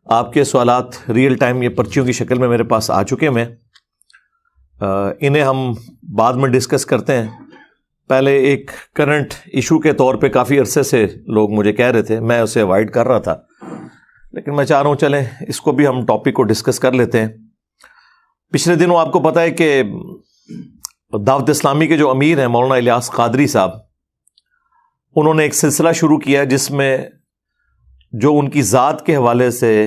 آپ کے سوالات ریئل ٹائم یہ پرچیوں کی شکل میں میرے پاس آ چکے ہیں. انہیں ہم بعد میں ڈسکس کرتے ہیں. پہلے ایک کرنٹ ایشو کے طور پہ کافی عرصے سے لوگ مجھے کہہ رہے تھے, میں اسے اوائڈ کر رہا تھا, لیکن میں چاہ رہا ہوں چلیں اس کو بھی ہم ٹاپک کو ڈسکس کر لیتے ہیں. پچھلے دنوں آپ کو پتہ ہے کہ دعوت اسلامی کے جو امیر ہیں مولانا الیاس قادری صاحب, انہوں نے ایک سلسلہ شروع کیا جس میں جو ان کی ذات کے حوالے سے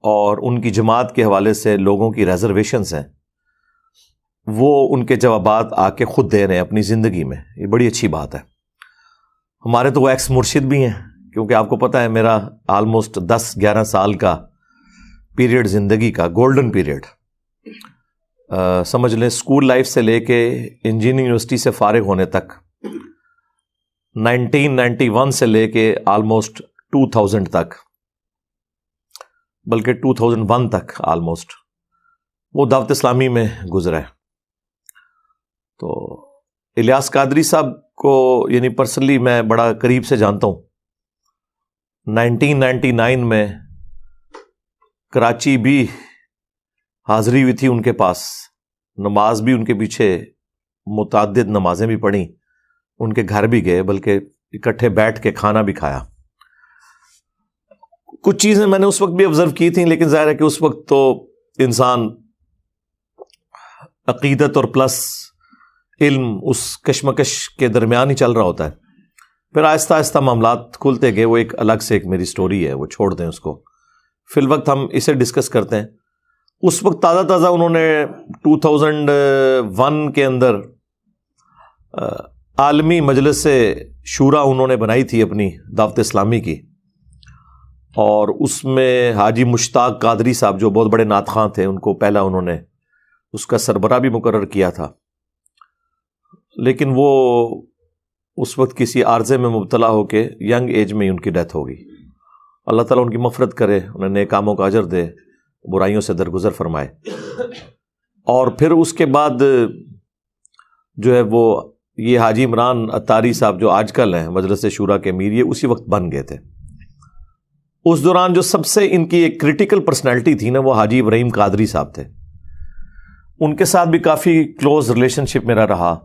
اور ان کی جماعت کے حوالے سے لوگوں کی ریزرویشنز ہیں وہ ان کے جوابات آ کے خود دے رہے ہیں اپنی زندگی میں. یہ بڑی اچھی بات ہے. ہمارے تو وہ ایکس مرشد بھی ہیں, کیونکہ آپ کو پتہ ہے میرا آلموسٹ 10-11 سال کا پیریڈ زندگی کا گولڈن پیریڈ, سمجھ لیں اسکول لائف سے لے کے انجینئرنگ یونیورسٹی سے فارغ ہونے تک, 1991 سے لے کے آلموسٹ 2000 تک, بلکہ 2001 تک آلموسٹ وہ دعوت اسلامی میں گزرا ہے. تو الیاس قادری صاحب کو یعنی پرسنلی میں بڑا قریب سے جانتا ہوں. 1999 میں کراچی بھی حاضری ہوئی تھی ان کے پاس, نماز بھی ان کے پیچھے متعدد نمازیں بھی پڑھیں, ان کے گھر بھی گئے, بلکہ اکٹھے بیٹھ کے کھانا بھی کھایا. کچھ چیزیں میں نے اس وقت بھی آبزرو کی تھیں, لیکن ظاہر ہے کہ اس وقت تو انسان عقیدت اور پلس علم اس کشمکش کے درمیان ہی چل رہا ہوتا ہے. پھر آہستہ آہستہ معاملات کھلتے گئے. وہ ایک الگ سے ایک میری سٹوری ہے, وہ چھوڑ دیں اس کو. فی الوقت ہم اسے ڈسکس کرتے ہیں. اس وقت تازہ تازہ انہوں نے 2001 کے اندر عالمی مجلس شورا انہوں نے بنائی تھی اپنی دعوت اسلامی کی, اور اس میں حاجی مشتاق قادری صاحب جو بہت بڑے نعت خواں تھے, ان کو پہلا انہوں نے اس کا سربراہ بھی مقرر کیا تھا. لیکن وہ اس وقت کسی عارضے میں مبتلا ہو کے ینگ ایج میں ہی ان کی ڈیتھ ہو گئی. اللہ تعالیٰ ان کی مغفرت کرے, انہیں نیک کاموں کا اجر دے, برائیوں سے درگزر فرمائے. اور پھر اس کے بعد جو ہے وہ یہ حاجی عمران اتاری صاحب جو آج کل ہیں مجلس شورا کے امیر, یہ اسی وقت بن گئے تھے. اس دوران جو سب سے ان کی ایک کریٹیکل پرسنالٹی تھی نا, وہ حاجی ابراہیم قادری صاحب تھے. ان کے ساتھ بھی کافی کلوز ریلیشن شپ میرا رہا,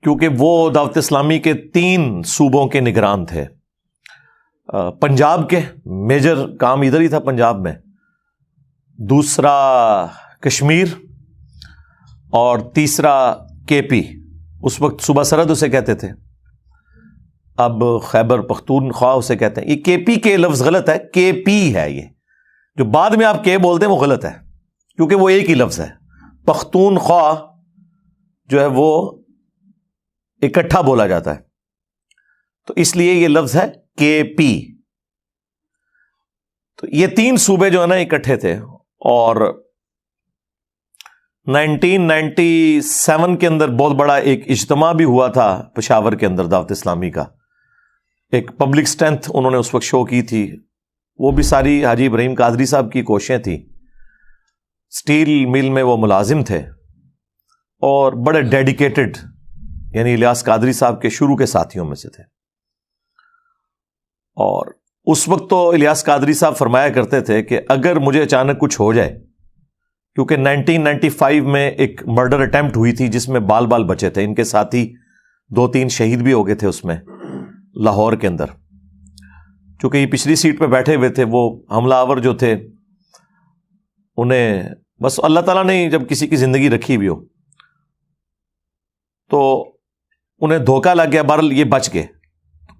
کیونکہ وہ دعوت اسلامی کے 3 صوبوں کے نگران تھے. پنجاب کے میجر کام ادھر ہی تھا پنجاب میں, دوسرا کشمیر, اور تیسرا کے پی. اس وقت صوبہ سرحد اسے کہتے تھے, اب خیبر پختونخوا اسے کہتے ہیں. یہ کے پی کے لفظ غلط ہے, کے پی ہے. یہ جو بعد میں آپ کے بولتے ہیں وہ غلط ہے, کیونکہ وہ ایک ہی لفظ ہے. پختونخوا جو ہے وہ اکٹھا بولا جاتا ہے, تو اس لیے یہ لفظ ہے کے پی. تو یہ 3 صوبے جو ہے نا اکٹھے تھے. اور 1997 کے اندر بہت بڑا ایک اجتماع بھی ہوا تھا پشاور کے اندر دعوت اسلامی کا. ایک پبلک اسٹرینتھ انہوں نے اس وقت شو کی تھی. وہ بھی ساری حاجی ابراہیم قادری صاحب کی کوششیں تھیں. سٹیل مل میں وہ ملازم تھے اور بڑے ڈیڈیکیٹڈ, یعنی الیاس قادری صاحب کے شروع کے ساتھیوں میں سے تھے. اور اس وقت تو الیاس قادری صاحب فرمایا کرتے تھے کہ اگر مجھے اچانک کچھ ہو جائے, کیونکہ 1995 میں ایک مرڈر اٹیمپٹ ہوئی تھی جس میں بال بچے تھے, ان کے ساتھی 2-3 شہید بھی ہو گئے تھے اس میں لاہور کے اندر. چونکہ یہ پچھلی سیٹ پہ بیٹھے ہوئے تھے, وہ حملہ آور جو تھے انہیں بس اللہ تعالیٰ نے جب کسی کی زندگی رکھی بھی ہو تو انہیں دھوکہ لگ گیا, بہرحال یہ بچ گئے.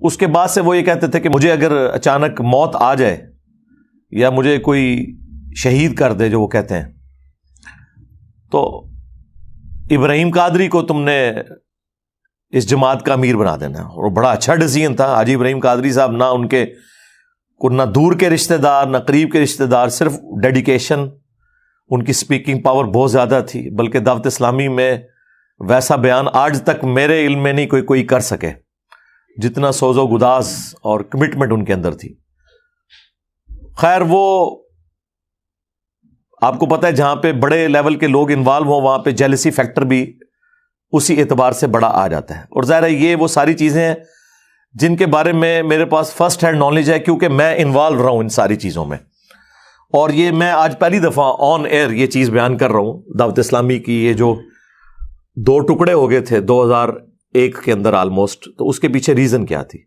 اس کے بعد سے وہ یہ کہتے تھے کہ مجھے اگر اچانک موت آ جائے یا مجھے کوئی شہید کر دے, جو وہ کہتے ہیں, تو ابراہیم قادری کو تم نے اس جماعت کا امیر بنا دینا. اور بڑا اچھا ڈیسیژن تھا. حاجی ابراہیم قادری صاحب نہ ان کے نہ دور کے رشتہ دار نہ قریب کے رشتہ دار, صرف ڈیڈیکیشن, ان کی سپیکنگ پاور بہت زیادہ تھی. بلکہ دعوت اسلامی میں ویسا بیان آج تک میرے علم میں نہیں کوئی کر سکے جتنا سوز و گداز اور کمٹمنٹ ان کے اندر تھی. خیر, وہ آپ کو پتہ ہے جہاں پہ بڑے لیول کے لوگ انوالو ہوں وہاں پہ جیلسی فیکٹر بھی اسی اعتبار سے بڑا آ جاتا ہے. اور ظاہر ہے یہ وہ ساری چیزیں ہیں جن کے بارے میں میرے پاس فرسٹ ہینڈ نالج ہے، کیونکہ میں انوالو رہا ہوں ان ساری چیزوں میں. اور یہ میں آج پہلی دفعہ آن ایئر یہ چیز بیان کر رہا ہوں. دعوت اسلامی کی یہ جو 2 ٹکڑے ہو گئے تھے 2001 کے اندر آلموسٹ، تو اس کے پیچھے ریزن کیا تھی؟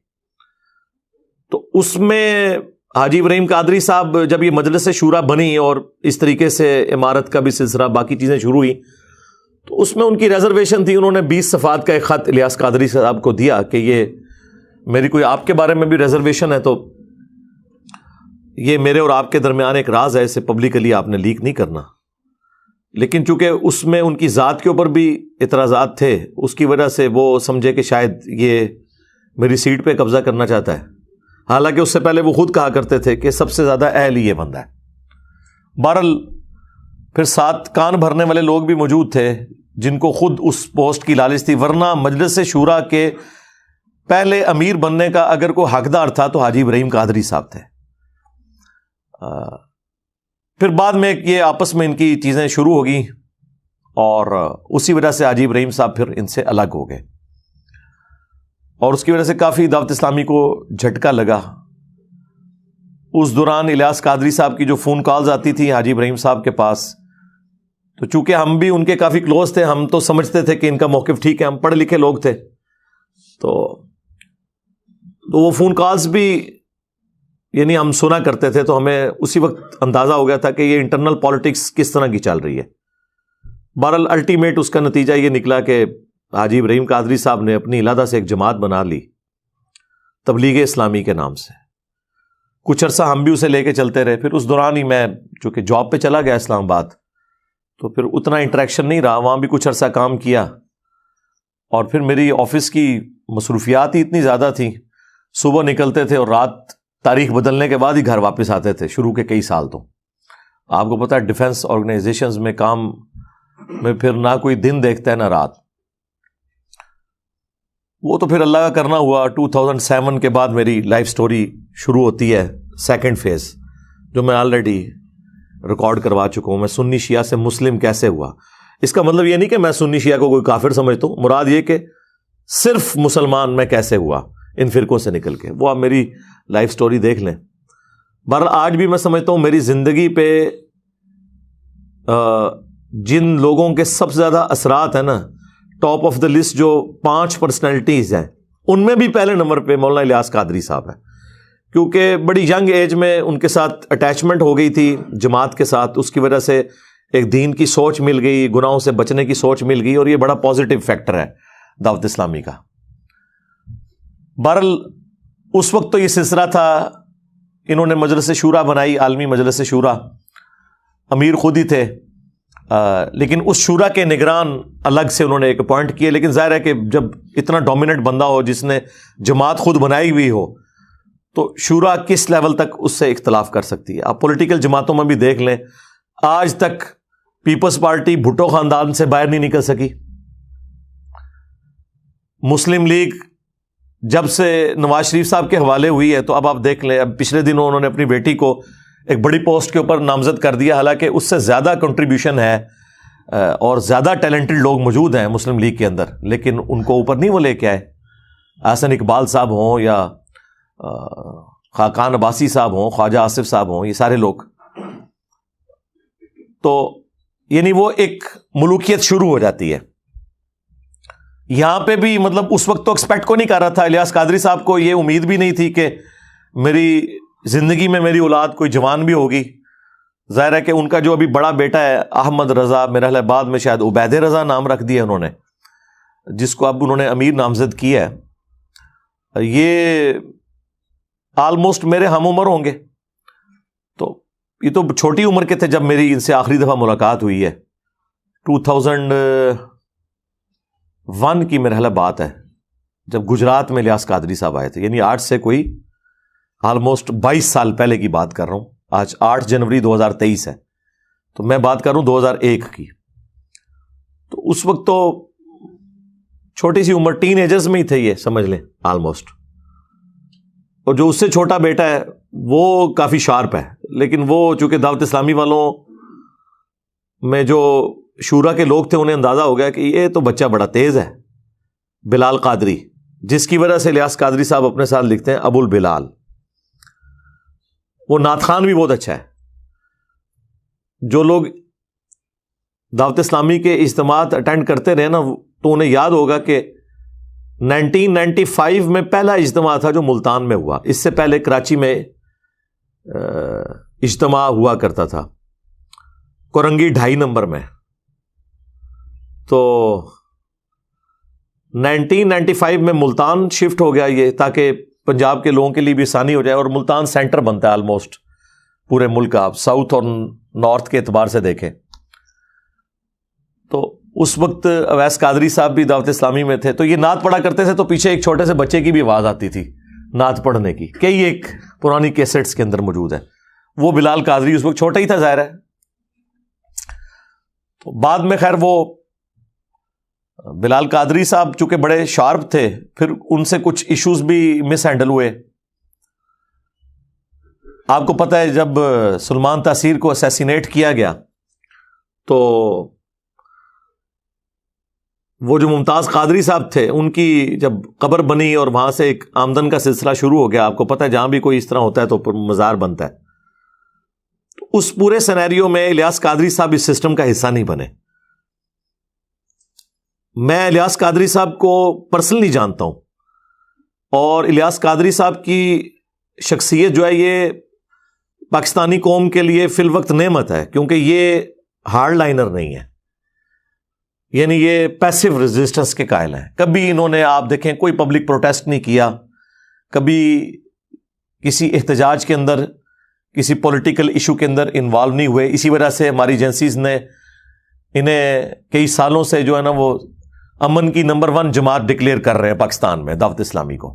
تو اس میں حاجی ابراہیم قادری صاحب جب یہ مجلس شورا بنی اور اس طریقے سے عمارت کا بھی سلسلہ باقی چیزیں شروع ہوئی، تو اس میں ان کی ریزرویشن تھی. انہوں نے 20 صفحات کا ایک خط الیاس قادری صاحب کو دیا کہ یہ میری کوئی آپ کے بارے میں بھی ریزرویشن ہے، تو یہ میرے اور آپ کے درمیان ایک راز ہے، اسے پبلکلی آپ نے لیک نہیں کرنا. لیکن چونکہ اس میں ان کی ذات کے اوپر بھی اعتراضات تھے، اس کی وجہ سے وہ سمجھے کہ شاید یہ میری سیٹ پہ قبضہ کرنا چاہتا ہے. حالانکہ اس سے پہلے وہ خود کہا کرتے تھے کہ سب سے زیادہ اہل ہی یہ بندہ ہے. بہرحال پھر ساتھ کان بھرنے والے لوگ بھی موجود تھے جن کو خود اس پوسٹ کی لالچ تھی، ورنہ مجلس شورا کے پہلے امیر بننے کا اگر کوئی حقدار تھا تو حاجی ابراہیم قادری صاحب تھے. پھر بعد میں یہ آپس میں ان کی چیزیں شروع ہو گئیں اور اسی وجہ سے حاجی ابراہیم صاحب پھر ان سے الگ ہو گئے، اور اس کی وجہ سے کافی دعوت اسلامی کو جھٹکا لگا. اس دوران الیاس قادری صاحب کی جو فون کالز آتی تھی حاجی ابراہیم صاحب کے پاس، تو چونکہ ہم بھی ان کے کافی کلوز تھے، ہم تو سمجھتے تھے کہ ان کا موقف ٹھیک ہے، ہم پڑھے لکھے لوگ تھے، تو وہ فون کالز بھی یعنی ہم سنا کرتے تھے، تو ہمیں اسی وقت اندازہ ہو گیا تھا کہ یہ انٹرنل پالیٹکس کس طرح کی چل رہی ہے. بہرحال الٹیمیٹ اس کا نتیجہ یہ نکلا کہ حاجی ابراہیم قادری صاحب نے اپنی علیحدہ سے ایک جماعت بنا لی تبلیغ اسلامی کے نام سے. کچھ عرصہ ہم بھی اسے لے کے چلتے رہے. پھر اس دوران ہی میں چونکہ جاب پہ چلا گیا اسلام آباد، تو پھر اتنا انٹریکشن نہیں رہا، وہاں بھی کچھ عرصہ کام کیا، اور پھر میری آفس کی مصروفیات ہی اتنی زیادہ تھیں، صبح نکلتے تھے اور رات تاریخ بدلنے کے بعد ہی گھر واپس آتے تھے شروع کے کئی سال. تو آپ کو پتہ ہے ڈیفنس آرگنائزیشنز میں کام میں پھر نہ کوئی دن دیکھتا ہے نہ رات. وہ تو پھر اللہ کا کرنا ہوا. 2007 کے بعد میری لائف سٹوری شروع ہوتی ہے، سیکنڈ فیز، جو میں آلریڈی ریکارڈ کروا چکا ہوں. میں سنی شیعہ سے مسلم کیسے ہوا. اس کا مطلب یہ نہیں کہ میں سنی شیعہ کو کوئی کافر سمجھتا ہوں، مراد یہ کہ صرف مسلمان میں کیسے ہوا ان فرقوں سے نکل کے. وہ آپ میری لائف سٹوری دیکھ لیں. بہرحال آج بھی میں سمجھتا ہوں میری زندگی پہ جن لوگوں کے سب سے زیادہ اثرات ہیں نا، ٹاپ آف دا لسٹ جو 5 پرسنالٹیز ہیں، ان میں بھی پہلے نمبر پہ مولانا الیاس قادری صاحب ہیں. کیونکہ بڑی ینگ ایج میں ان کے ساتھ اٹیچمنٹ ہو گئی تھی جماعت کے ساتھ، اس کی وجہ سے ایک دین کی سوچ مل گئی، گناہوں سے بچنے کی سوچ مل گئی، اور یہ بڑا پازیٹیو فیکٹر ہے دعوت اسلامی کا. بہرحال اس وقت تو یہ سلسلہ تھا، انہوں نے مجلس شورا بنائی، عالمی مجلس شورا، امیر خود ہی تھے، لیکن اس شورا کے نگران الگ سے انہوں نے ایک اپوائنٹ کیے. لیکن ظاہر ہے کہ جب اتنا ڈومیننٹ بندہ ہو جس نے جماعت خود بنائی ہوئی ہو، تو شورا کس لیول تک اس سے اختلاف کر سکتی ہے. آپ پولیٹیکل جماعتوں میں بھی دیکھ لیں، آج تک پیپلز پارٹی بھٹو خاندان سے باہر نہیں نکل سکی. مسلم لیگ جب سے نواز شریف صاحب کے حوالے ہوئی ہے، تو اب آپ دیکھ لیں، اب پچھلے دنوں انہوں نے اپنی بیٹی کو ایک بڑی پوسٹ کے اوپر نامزد کر دیا، حالانکہ اس سے زیادہ کنٹریبیوشن ہے اور زیادہ ٹیلنٹڈ لوگ موجود ہیں مسلم لیگ کے اندر، لیکن ان کو اوپر نہیں وہ لے کے آئے. احسن اقبال صاحب ہوں یا خاقان عباسی صاحب ہوں، خواجہ آصف صاحب ہوں، یہ سارے لوگ. تو یعنی وہ ایک ملوکیت شروع ہو جاتی ہے. یہاں پہ بھی مطلب اس وقت تو ایکسپیکٹ کو نہیں کر رہا تھا. الیاس قادری صاحب کو یہ امید بھی نہیں تھی کہ میری زندگی میں میری اولاد کوئی جوان بھی ہوگی. ظاہر ہے کہ ان کا جو ابھی بڑا بیٹا ہے احمد رضا، میرا خیال بعد میں شاید عبید رضا نام رکھ دیا انہوں نے، جس کو اب انہوں نے امیر نامزد کیا ہے. یہ آلموسٹ میرے ہم عمر ہوں گے. تو یہ تو چھوٹی عمر کے تھے جب میری ان سے آخری دفعہ ملاقات ہوئی ہے. 2001 کی میرے خیال بات ہے، جب گجرات میں الیاس قادری صاحب آئے تھے. یعنی آج سے کوئی آلموسٹ 22 سال پہلے کی بات کر رہا ہوں. آج 8 جنوری 2023 ہے، تو میں بات کر رہا ہوں 2001 کی. تو اس وقت تو چھوٹی سی عمر، ٹین ایجرز میں ہی تھے یہ، سمجھ لیں آلموسٹ. اور جو اس سے چھوٹا بیٹا ہے وہ کافی شارپ ہے، لیکن وہ چونکہ دعوت اسلامی والوں میں جو شورا کے لوگ تھے انہیں اندازہ ہو گیا کہ یہ تو بچہ بڑا تیز ہے. بلال قادری جس کی وجہ سے الیاس قادری صاحب اپنے ساتھ لکھتے ہیں ابو البلال. وہ نعت خوان بھی بہت اچھا ہے. جو لوگ دعوت اسلامی کے اجتماعات اٹینڈ کرتے رہے نا تو انہیں یاد ہوگا کہ 1995 میں پہلا اجتماع تھا جو ملتان میں ہوا. اس سے پہلے کراچی میں اجتماع ہوا کرتا تھا کورنگی 2.5 نمبر میں. تو 1995 میں ملتان شفٹ ہو گیا یہ, تاکہ پنجاب کے لوگوں کے لیے بھی آسانی ہو جائے, اور ملتان سینٹر بنتا ہے آلموسٹ پورے ملک کا, آپ ساؤتھ اور نارتھ کے اعتبار سے دیکھیں. تو اس وقت اویس قادری صاحب بھی دعوت اسلامی میں تھے, تو یہ نعت پڑھا کرتے تھے, تو پیچھے ایک چھوٹے سے بچے کی بھی آواز آتی تھی نعت پڑھنے کی, کئی ایک پرانی کیسٹس کے اندر موجود ہے. وہ بلال قادری اس وقت چھوٹا ہی تھا ظاہر ہے. تو بعد میں خیر وہ بلال قادری صاحب چونکہ بڑے شارپ تھے, پھر ان سے کچھ ایشوز بھی مس ہینڈل ہوئے. آپ کو پتہ ہے جب سلمان تاثیر کو اسیسینیٹ کیا گیا تو وہ جو ممتاز قادری صاحب تھے ان کی جب قبر بنی اور وہاں سے ایک آمدن کا سلسلہ شروع ہو گیا. آپ کو پتہ ہے جہاں بھی کوئی اس طرح ہوتا ہے تو مزار بنتا ہے. تو اس پورے سینیریو میں الیاس قادری صاحب اس سسٹم کا حصہ نہیں بنے. میں الیاس قادری صاحب کو پرسنلی جانتا ہوں, اور الیاس قادری صاحب کی شخصیت جو ہے یہ پاکستانی قوم کے لیے فی الوقت نعمت ہے, کیونکہ یہ ہارڈ لائنر نہیں ہے, یعنی یہ پیسو ریزسٹنس کے قائل ہیں. کبھی انہوں نے آپ دیکھیں کوئی پبلک پروٹیسٹ نہیں کیا, کبھی کسی احتجاج کے اندر کسی پولیٹیکل ایشو کے اندر انوالو نہیں ہوئے. اسی وجہ سے ہماری ایجنسیز نے انہیں کئی سالوں سے جو ہے نا وہ امن کی نمبر 1 جماعت ڈکلیئر کر رہے ہیں پاکستان میں, دعوت اسلامی کو.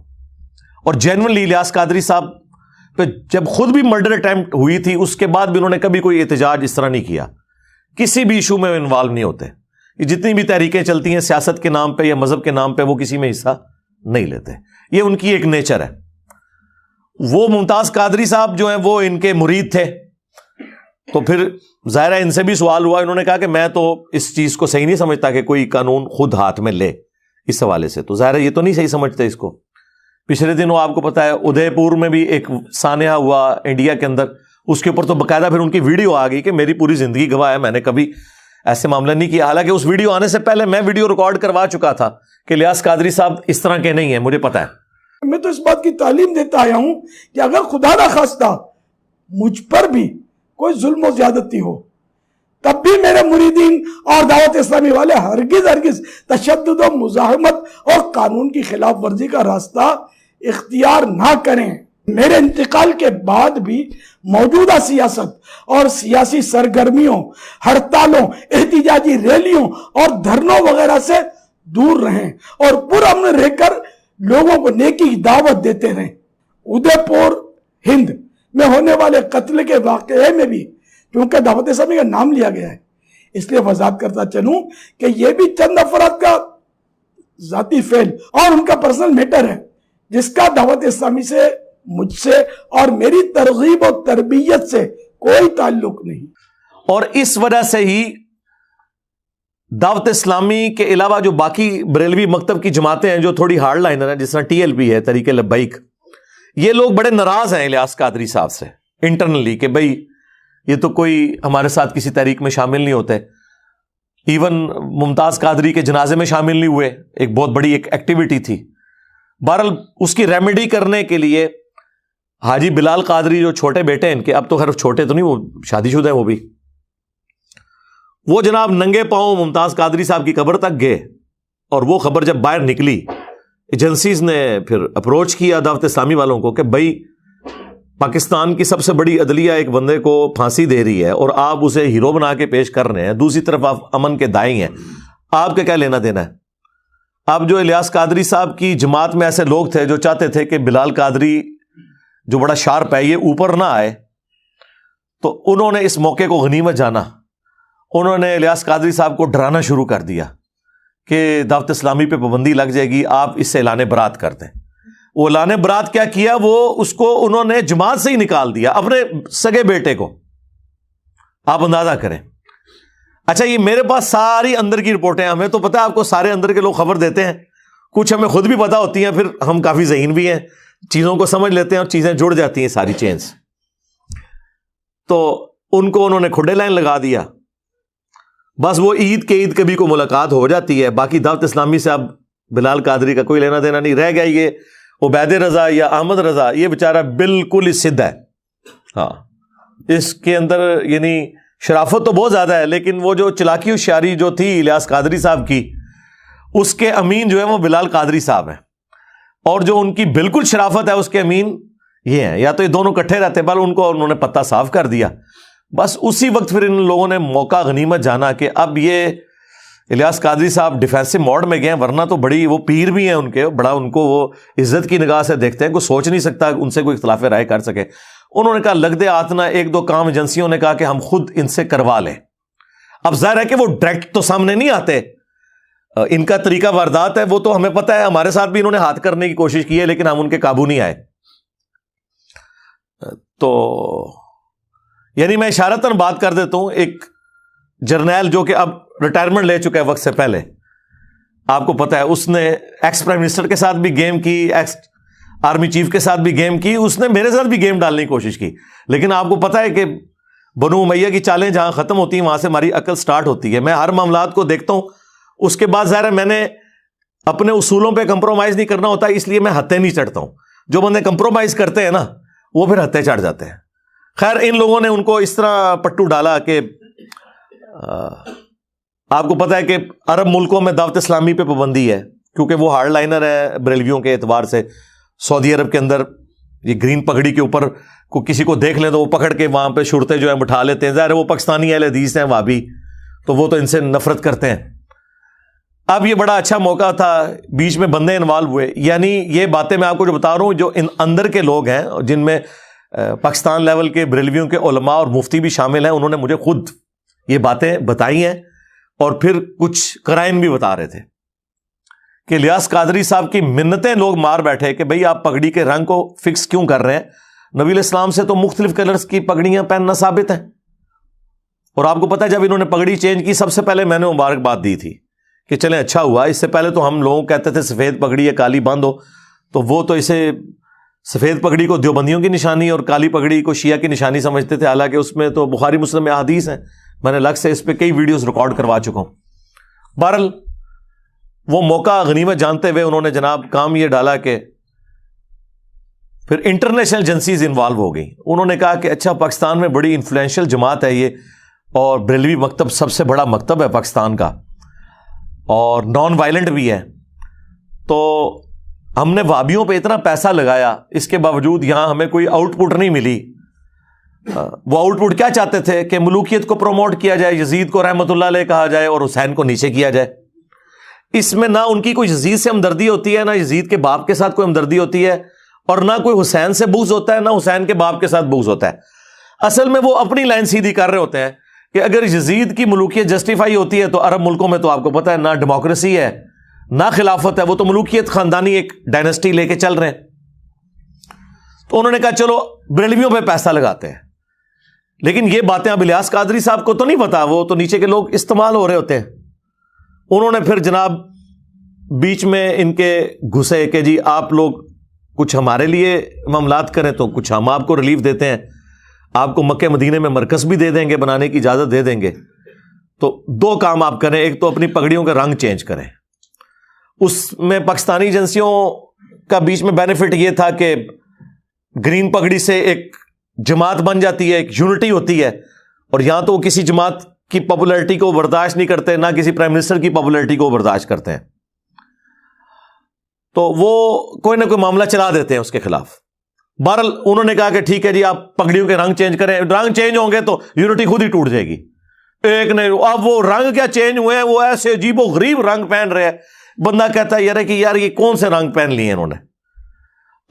اور جینوئنلی الیاس قادری صاحب پہ جب خود بھی مرڈر اٹیمپٹ ہوئی تھی اس کے بعد بھی انہوں نے کبھی کوئی احتجاج اس طرح نہیں کیا, کسی بھی ایشو میں انوالو نہیں ہوتے. جتنی بھی تحریکیں چلتی ہیں سیاست کے نام پہ یا مذہب کے نام پہ وہ کسی میں حصہ نہیں لیتے, یہ ان کی ایک نیچر ہے. وہ ممتاز قادری صاحب جو ہیں وہ ان کے مرید تھے, تو پھر ظاہر ہے ان سے بھی سوال ہوا. انہوں نے کہا کہ میں تو اس چیز کو صحیح نہیں سمجھتا کہ کوئی قانون خود ہاتھ میں لے اس حوالے سے. تو ظاہر ہے یہ تو نہیں صحیح سمجھتے اس کو. پچھلے دنوں آپ کو پتا ہے ادے پور میں بھی ایک سانحہ ہوا انڈیا کے اندر, اس کے اوپر تو باقاعدہ پھر ان کی ویڈیو آ گئی کہ میری پوری زندگی گواہ ہے, میں نے کبھی ایسے معاملہ نہیں کیا. حالانکہ اس ویڈیو آنے سے پہلے میں ویڈیو ریکارڈ کروا چکا تھا کہ الیاس قادری صاحب اس طرح کے نہیں ہیں, مجھے پتا ہے. میں تو اس بات کی تعلیم دیتا آیا ہوں کہ اگر خدا نہ خواستہ مجھ پر بھی کوئی ظلم و زیادتی ہو تب بھی میرے مریدین اور دعوت اسلامی والے ہرگز تشدد و مزاحمت اور قانون کی خلاف ورزی کا راستہ اختیار نہ کریں. میرے انتقال کے بعد بھی موجودہ سیاست اور سیاسی سرگرمیوں, ہڑتالوں, احتجاجی ریلیوں اور دھرنوں وغیرہ سے دور رہیں اور پرامن رہ کر لوگوں کو نیکی کی دعوت دیتے رہیں. ادے پور ہند میں ہونے والے قتل کے واقعے میں بھی کیونکہ دعوت اسلامی کا نام لیا گیا ہے اس لیے وضاحت کرتا چلوں کہ یہ بھی چند افراد کا ذاتی فعل اور ان کا پرسنل میٹر ہے جس کا دعوت اسلامی سے, مجھ سے اور میری ترغیب و تربیت سے کوئی تعلق نہیں. اور اس وجہ سے ہی دعوت اسلامی کے علاوہ جو باقی بریلوی مکتب کی جماعتیں ہیں جو تھوڑی ہارڈ لائنر ہیں, جس طرح TLP ہے, تحریک لبیک, یہ لوگ بڑے ناراض ہیں الیاس قادری صاحب سے انٹرنلی کہ بھئی یہ تو کوئی ہمارے ساتھ کسی تحریک میں شامل نہیں ہوتے. ایون ممتاز قادری کے جنازے میں شامل نہیں ہوئے, ایک بہت بڑی ایک ایکٹیویٹی تھی. بہرحال اس کی ریمیڈی کرنے کے لیے حاجی بلال قادری جو چھوٹے بیٹے ہیں ان کے, اب تو خیر چھوٹے تو نہیں, وہ شادی شدہ ہیں وہ بھی, وہ جناب ننگے پاؤں ممتاز قادری صاحب کی قبر تک گئے. اور وہ خبر جب باہر نکلی ایجنسیز نے پھر اپروچ کیا دعوت اسلامی والوں کو کہ بھائی پاکستان کی سب سے بڑی عدلیہ ایک بندے کو پھانسی دے رہی ہے اور آپ اسے ہیرو بنا کے پیش کر رہے ہیں, دوسری طرف آپ امن کے دائیں ہیں, آپ کا کیا لینا دینا ہے. اب جو الیاس قادری صاحب کی جماعت میں ایسے لوگ تھے جو چاہتے تھے کہ بلال قادری جو بڑا شارپ ہے یہ اوپر نہ آئے, تو انہوں نے اس موقع کو غنیمت جانا, انہوں نے الیاس قادری صاحب کو ڈرانا شروع کر دیا کہ دعوت اسلامی پہ پابندی لگ جائے گی, آپ اس سے اعلان برات کر دیں. وہ اعلان برات کیا کیا, وہ اس کو انہوں نے جماعت سے ہی نکال دیا, اپنے سگے بیٹے کو. آپ اندازہ کریں. اچھا یہ میرے پاس ساری اندر کی رپورٹیں, ہمیں تو پتہ ہے آپ کو سارے اندر کے لوگ خبر دیتے ہیں, کچھ ہمیں خود بھی پتا ہوتی ہیں, پھر ہم کافی ذہین بھی ہیں, چیزوں کو سمجھ لیتے ہیں اور چیزیں جڑ جاتی ہیں ساری چینز. تو ان کو انہوں نے کھڈے لائن لگا دیا. بس وہ عید کے عید کبھی کو ملاقات ہو جاتی ہے, باقی دعوت اسلامی سے اب بلال قادری کا کوئی لینا دینا نہیں رہ گیا. یہ عبید رضا یا احمد رضا, یہ بیچارہ بالکل ہی سدھ ہے. ہاں, اس کے اندر یعنی شرافت تو بہت زیادہ ہے, لیکن وہ جو چلاکی ہوشیاری جو تھی الیاس قادری صاحب کی, اس کے امین جو ہے وہ بلال قادری صاحب ہیں, اور جو ان کی بالکل شرافت ہے اس کے امین یہ ہیں. یا تو یہ دونوں کٹھے رہتے, بل ان کو انہوں نے پتہ صاف کر دیا. بس اسی وقت پھر ان لوگوں نے موقع غنیمت جانا کہ اب یہ الیاس قادری صاحب ڈیفینسو موڈ میں گئے ہیں, ورنہ تو بڑی وہ پیر بھی ہیں ان کے, بڑا ان کو وہ عزت کی نگاہ سے دیکھتے ہیں, کوئی سوچ نہیں سکتا ان سے کوئی اختلاف رائے کر سکے. انہوں نے کہا لگ دے آتنا, ایک دو کام ایجنسیوں نے کہا کہ ہم خود ان سے کروا لیں. اب ظاہر ہے کہ وہ ڈائریکٹ تو سامنے نہیں آتے, ان کا طریقہ واردات ہے, وہ تو ہمیں پتہ ہے, ہمارے ساتھ بھی انہوں نے ہاتھ کرنے کی کوشش کی ہے, لیکن ہم ان کے قابو نہیں آئے. تو یعنی میں اشارتاً بات کر دیتا ہوں, ایک جرنیل جو کہ اب ریٹائرمنٹ لے چکا ہے وقت سے پہلے, آپ کو پتہ ہے, اس نے ایکس پرائم منسٹر کے ساتھ بھی گیم کی, ایکس آرمی چیف کے ساتھ بھی گیم کی, اس نے میرے ساتھ بھی گیم ڈالنے کی کوشش کی. لیکن آپ کو پتہ ہے کہ بنو امیہ کی چالیں جہاں ختم ہوتی ہیں وہاں سے ہماری عقل سٹارٹ ہوتی ہے. میں ہر معاملات کو دیکھتا ہوں, اس کے بعد ظاہر ہے میں نے اپنے اصولوں پہ کمپرومائز نہیں کرنا ہوتا, اس لیے میں ہتھے نہیں چڑھتا ہوں. جو بندے کمپرومائز کرتے ہیں نا وہ پھر ہتھے چڑھ جاتے ہیں. خیر ان لوگوں نے ان کو اس طرح پٹو ڈالا کہ آپ کو پتہ ہے کہ عرب ملکوں میں دعوت اسلامی پہ پابندی ہے, کیونکہ وہ ہارڈ لائنر ہے بریلویوں کے اعتبار سے. سعودی عرب کے اندر یہ گرین پگڑی کے اوپر کو کسی کو دیکھ لیں تو وہ پکڑ کے وہاں پہ شرطیں جو ہیں بٹھا لیتے ہیں. ظاہر ہے وہ پاکستانی اہل حدیث ہیں وہابی, تو وہ تو ان سے نفرت کرتے ہیں. اب یہ بڑا اچھا موقع تھا, بیچ میں بندے انوالو ہوئے. یعنی یہ باتیں میں آپ کو جو بتا رہا ہوں, جو ان اندر کے لوگ ہیں جن میں پاکستان لیول کے بریلویوں کے علماء اور مفتی بھی شامل ہیں, انہوں نے مجھے خود یہ باتیں بتائی ہیں, اور پھر کچھ قرائن بھی بتا رہے تھے کہ الیاس قادری صاحب کی منتیں لوگ مار بیٹھے کہ بھئی آپ پگڑی کے رنگ کو فکس کیوں کر رہے ہیں, نبی علیہ السلام سے تو مختلف کلرز کی پگڑیاں پہننا ثابت ہے. اور آپ کو پتہ ہے جب انہوں نے پگڑی چینج کی, سب سے پہلے میں نے مبارکباد دی تھی کہ چلیں اچھا ہوا. اس سے پہلے تو ہم لوگوں کہتے تھے سفید پگڑی یا کالی باندھ ہو, تو وہ تو اسے سفید پگڑی کو دیوبندیوں کی نشانی اور کالی پگڑی کو شیعہ کی نشانی سمجھتے تھے, حالانکہ اس میں تو بخاری مسلم میں احادیث ہیں. میں نے الگ سے اس پہ کئی ویڈیوز ریکارڈ کروا چکا ہوں. بہرحال وہ موقع غنیمت جانتے ہوئے انہوں نے جناب کام یہ ڈالا کہ پھر انٹرنیشنل ایجنسیز انوالو ہو گئی. انہوں نے کہا کہ اچھا پاکستان میں بڑی انفلوئنشل جماعت ہے یہ, اور بریلوی مکتب سب سے بڑا مکتب ہے پاکستان کا, اور نان وائلنٹ بھی ہے, تو ہم نے وہابیوں پہ اتنا پیسہ لگایا, اس کے باوجود یہاں ہمیں کوئی آؤٹ پٹ نہیں ملی. وہ آؤٹ پٹ کیا چاہتے تھے کہ ملوکیت کو پروموٹ کیا جائے, یزید کو رحمت اللہ علیہ کہا جائے اور حسین کو نیچے کیا جائے. اس میں نہ ان کی کوئی یزید سے ہمدردی ہوتی ہے, نہ یزید کے باپ کے ساتھ کوئی ہمدردی ہوتی ہے, اور نہ کوئی حسین سے بغض ہوتا ہے, نہ حسین کے باپ کے ساتھ بغض ہوتا ہے. اصل میں وہ اپنی لائن سیدھی کر رہے ہوتے ہیں کہ اگر یزید کی ملوکیت جسٹیفائی ہوتی ہے تو عرب ملکوں میں تو آپ کو پتہ ہے نہ ڈیموکریسی ہے نہ خلافت ہے, وہ تو ملوکیت خاندانی ایک ڈائنسٹی لے کے چل رہے ہیں. تو انہوں نے کہا چلو بریلویوں پہ پیسہ لگاتے ہیں. لیکن یہ باتیں اب الیاس قادری صاحب کو تو نہیں پتا, وہ تو نیچے کے لوگ استعمال ہو رہے ہوتے ہیں. انہوں نے پھر جناب بیچ میں ان کے گھسے کہ جی آپ لوگ کچھ ہمارے لیے معاملات کریں تو کچھ ہم آپ کو ریلیف دیتے ہیں, آپ کو مکہ مدینے میں مرکز بھی دے دیں گے, بنانے کی اجازت دے دیں گے. تو دو کام آپ کریں, ایک تو اپنی پگڑیوں کا رنگ چینج کریں. اس میں پاکستانی ایجنسیوں کا بیچ میں بینیفٹ یہ تھا کہ گرین پگڑی سے ایک جماعت بن جاتی ہے, ایک یونٹی ہوتی ہے, اور یہاں تو کسی جماعت کی پاپولرٹی کو برداشت نہیں کرتے, نہ کسی پرائم منسٹر کی پاپولرٹی کو برداشت کرتے ہیں, تو وہ کوئی نہ کوئی معاملہ چلا دیتے ہیں اس کے خلاف. بہرحال انہوں نے کہا کہ ٹھیک ہے جی آپ پگڑیوں کے رنگ چینج کریں, رنگ چینج ہوں گے تو یونٹی خود ہی ٹوٹ جائے گی. ایک نہیں, اب وہ رنگ کیا چینج ہوئے ہیں, وہ ایسے عجیب و غریب رنگ پہن رہے ہیں, بندہ کہتا ہے یار یہ کون سے رنگ پہن لیے انہوں نے.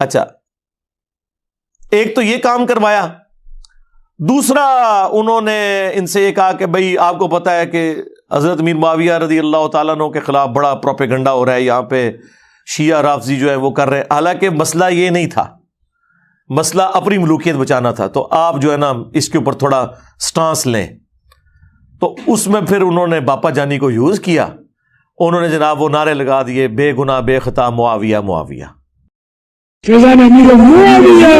اچھا ایک تو یہ کام کروایا, دوسرا انہوں نے ان سے یہ کہا کہ بھئی آپ کو پتا ہے کہ حضرت امیر معاویہ رضی اللہ تعالیٰ عنہ کے خلاف بڑا پروپیگنڈا ہو رہا ہے, یہاں پہ شیعہ رافضی جو ہے وہ کر رہے ہیں. حالانکہ مسئلہ یہ نہیں تھا, مسئلہ اپنی ملوکیت بچانا تھا, تو آپ جو ہے نا اس کے اوپر تھوڑا سٹانس لیں. تو اس میں پھر انہوں نے باپا جانی کو یوز کیا انہوں نے جناب وہ نعرے لگا دیے بے گناہ بے خطا معاویہ معاویہ. فیضان امیر معاویہ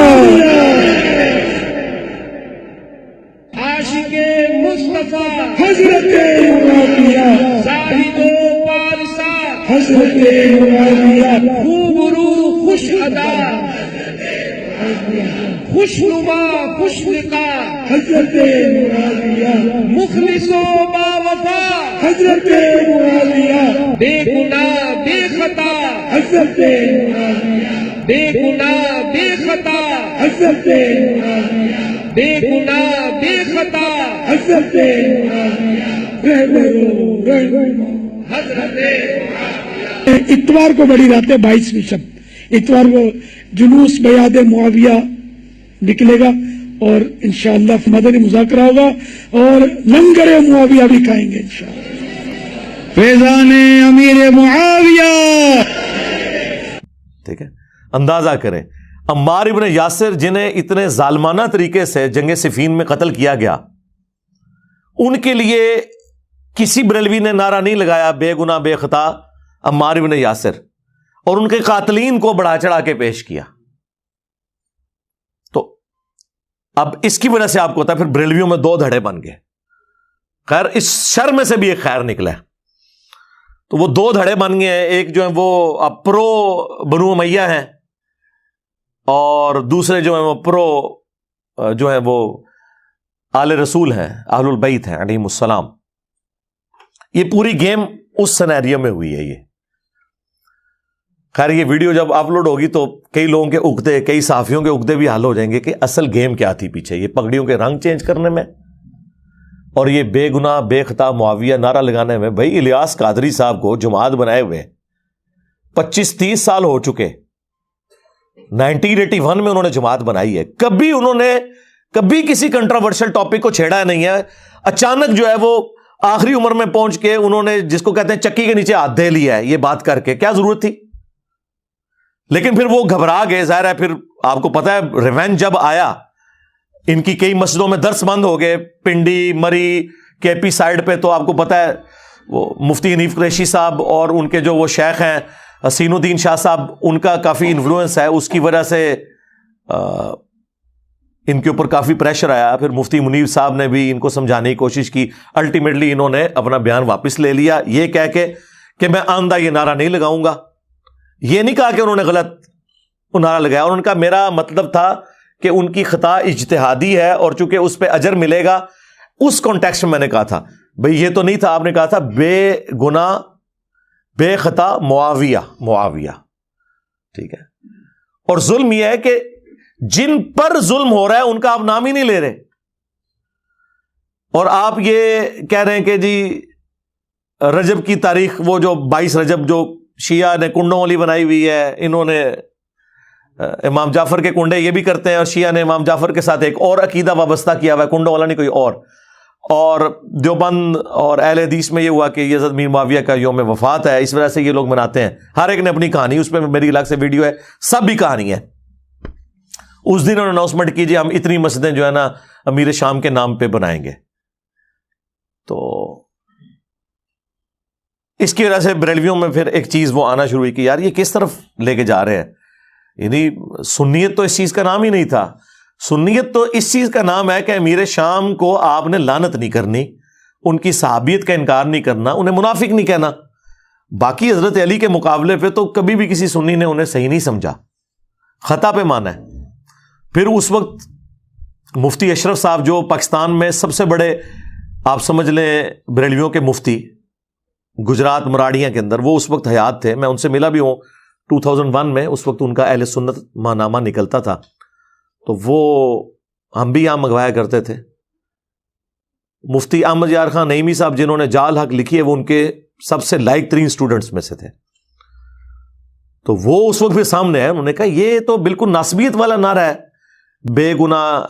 عاشق مصطفیٰ حضرت معاویہ زاہد و پارسا حضرت معاویہ خوب رو خوش ادا خوش نما خوش لقا حضرت معاویہ مخلص و با وفا حضرت معاویہ بے گناہ بے خطا حضرت معاویہ بے گناہ بے خطا حضرت معاویہ بے گناہ بے خطا حضرت حضرت اتوار کو بڑی رات ہے 22ویں شب اتوار کو جلوس بیعت معاویہ نکلے گا اور انشاءاللہ مدنی مذاکرہ ہوگا اور لنگر معاویہ بھی کھائیں گے انشاءاللہ. فیضان امیر معاویہ. ٹھیک ہے, اندازہ کریں عمار ابن یاسر جنہیں اتنے ظالمانہ طریقے سے جنگ صفین میں قتل کیا گیا, ان کے لیے کسی بریلوی نے نعرہ نہیں لگایا بے گناہ بے خطا عمار ابن یاسر, اور ان کے قاتلین کو بڑھا چڑھا کے پیش کیا. تو اب اس کی وجہ سے آپ کو ہوتا ہے پھر بریلویوں میں 2 دھڑے بن گئے. خیر اس شر میں سے بھی ایک خیر نکلا ہے. تو وہ 2 دھڑے بن گئے ہیں, ایک جو ہے وہ اب پرو بنو امیہ ہیں, اور دوسرے جو ہیں وہ پرو جو ہیں وہ آل رسول ہیں, اہل البیت ہیں علیہم السلام. یہ پوری گیم اس سینیریو میں ہوئی ہے. یہ خیر یہ ویڈیو جب اپلوڈ ہوگی تو کئی لوگوں کے عقدے, کئی صحافیوں کے عقدے بھی حل ہو جائیں گے کہ اصل گیم کیا تھی پیچھے, یہ پگڑیوں کے رنگ چینج کرنے میں اور یہ بے گناہ بے خطا معاویہ نعرہ لگانے میں. بھائی الیاس قادری صاحب کو جماعت بنائے ہوئے 25-30 سال ہو چکے, 1981 میں انہوں نے جماعت بنائی ہے. کبھی انہوں نے کبھی کسی کنٹراورشل ٹاپک کو چھیڑا نہیں ہے. اچانک جو ہے وہ آخری عمر میں پہنچ کے انہوں نے جس کو کہتے ہیں چکی کے نیچے ہاتھ دے لیا ہے یہ بات کر کے, کیا ضرورت تھی؟ لیکن پھر وہ گھبرا گئے. ظاہر ہے پھر آپ کو پتا ہے ریونج جب آیا, ان کی کئی مسجدوں میں درس بند ہو گئے, پنڈی مری کے پی سائڈ پہ. تو آپ کو پتا ہے وہ مفتی حنیف قریشی صاحب اور ان کے جو وہ شیخ ہیں حسین الدین شاہ صاحب, ان کا کافی انفلوئنس ہے. اس کی وجہ سے ان کے اوپر کافی پریشر آیا. پھر مفتی منیر صاحب نے بھی ان کو سمجھانے کی کوشش کی. الٹیمیٹلی انہوں نے اپنا بیان واپس لے لیا, یہ کہہ کے کہ میں آئندہ یہ نعرہ نہیں لگاؤں گا. یہ نہیں کہا کہ انہوں نے غلط نعرہ لگایا, اور ان کا میرا مطلب تھا کہ ان کی خطا اجتہادی ہے, اور چونکہ اس پہ اجر ملے گا اس کانٹیکسٹ میں نے کہا تھا. بھئی یہ تو نہیں تھا, آپ نے کہا تھا بے گناہ بے خطا معاویہ معاویہ. ٹھیک ہے, اور ظلم یہ ہے کہ جن پر ظلم ہو رہا ہے ان کا آپ نام ہی نہیں لے رہے, اور آپ یہ کہہ رہے ہیں کہ جی رجب کی تاریخ وہ جو 22 رجب جو شیعہ نے کنڈوں والی بنائی ہوئی ہے, انہوں نے امام جعفر کے کنڈے یہ بھی کرتے ہیں, اور شیعہ نے امام جعفر کے ساتھ ایک اور عقیدہ وابستہ کیا ہوا ہے, کنڈوں والا نہیں کوئی اور دیوبند اور اہل حدیث میں یہ ہوا کہ یزید میر معاویہ کا یوم وفات ہے, اس وجہ سے یہ لوگ مناتے ہیں. ہر ایک نے اپنی کہانی, اس پہ میری الگ سے ویڈیو ہے, سب بھی کہانی ہے. اس دن انہوں نے اناؤنسمنٹ کیجیے ہم اتنی مسجدیں جو ہے نا امیر شام کے نام پہ بنائیں گے. تو اس کی وجہ سے بریلویوں میں پھر ایک چیز وہ آنا شروع ہوئی کہ یار یہ کس طرف لے کے جا رہے ہیں. یعنی سنیت تو اس چیز کا نام ہی نہیں تھا. سنیت تو اس چیز کا نام ہے کہ امیر شام کو آپ نے لعنت نہیں کرنی, ان کی صحابیت کا انکار نہیں کرنا, انہیں منافق نہیں کہنا. باقی حضرت علی کے مقابلے پہ تو کبھی بھی کسی سنی نے انہیں صحیح نہیں سمجھا, خطا پہ مانا ہے. پھر اس وقت مفتی اشرف صاحب جو پاکستان میں سب سے بڑے آپ سمجھ لیں بریلویوں کے مفتی گجرات مراڑیاں کے اندر, وہ اس وقت حیات تھے. میں ان سے ملا بھی ہوں 2001 میں, اس وقت ان کا اہل سنت ماہنامہ نکلتا تھا, تو وہ ہم بھی یہاں منگوایا کرتے تھے. مفتی احمد یار خان نعیمی صاحب جنہوں نے جال حق لکھی ہے, وہ ان کے سب سے لائق ترین سٹوڈنٹس میں سے تھے. تو وہ اس وقت بھی سامنے ہے, انہوں نے کہا یہ تو بالکل ناسبیت والا نعرہ ہے, بے گناہ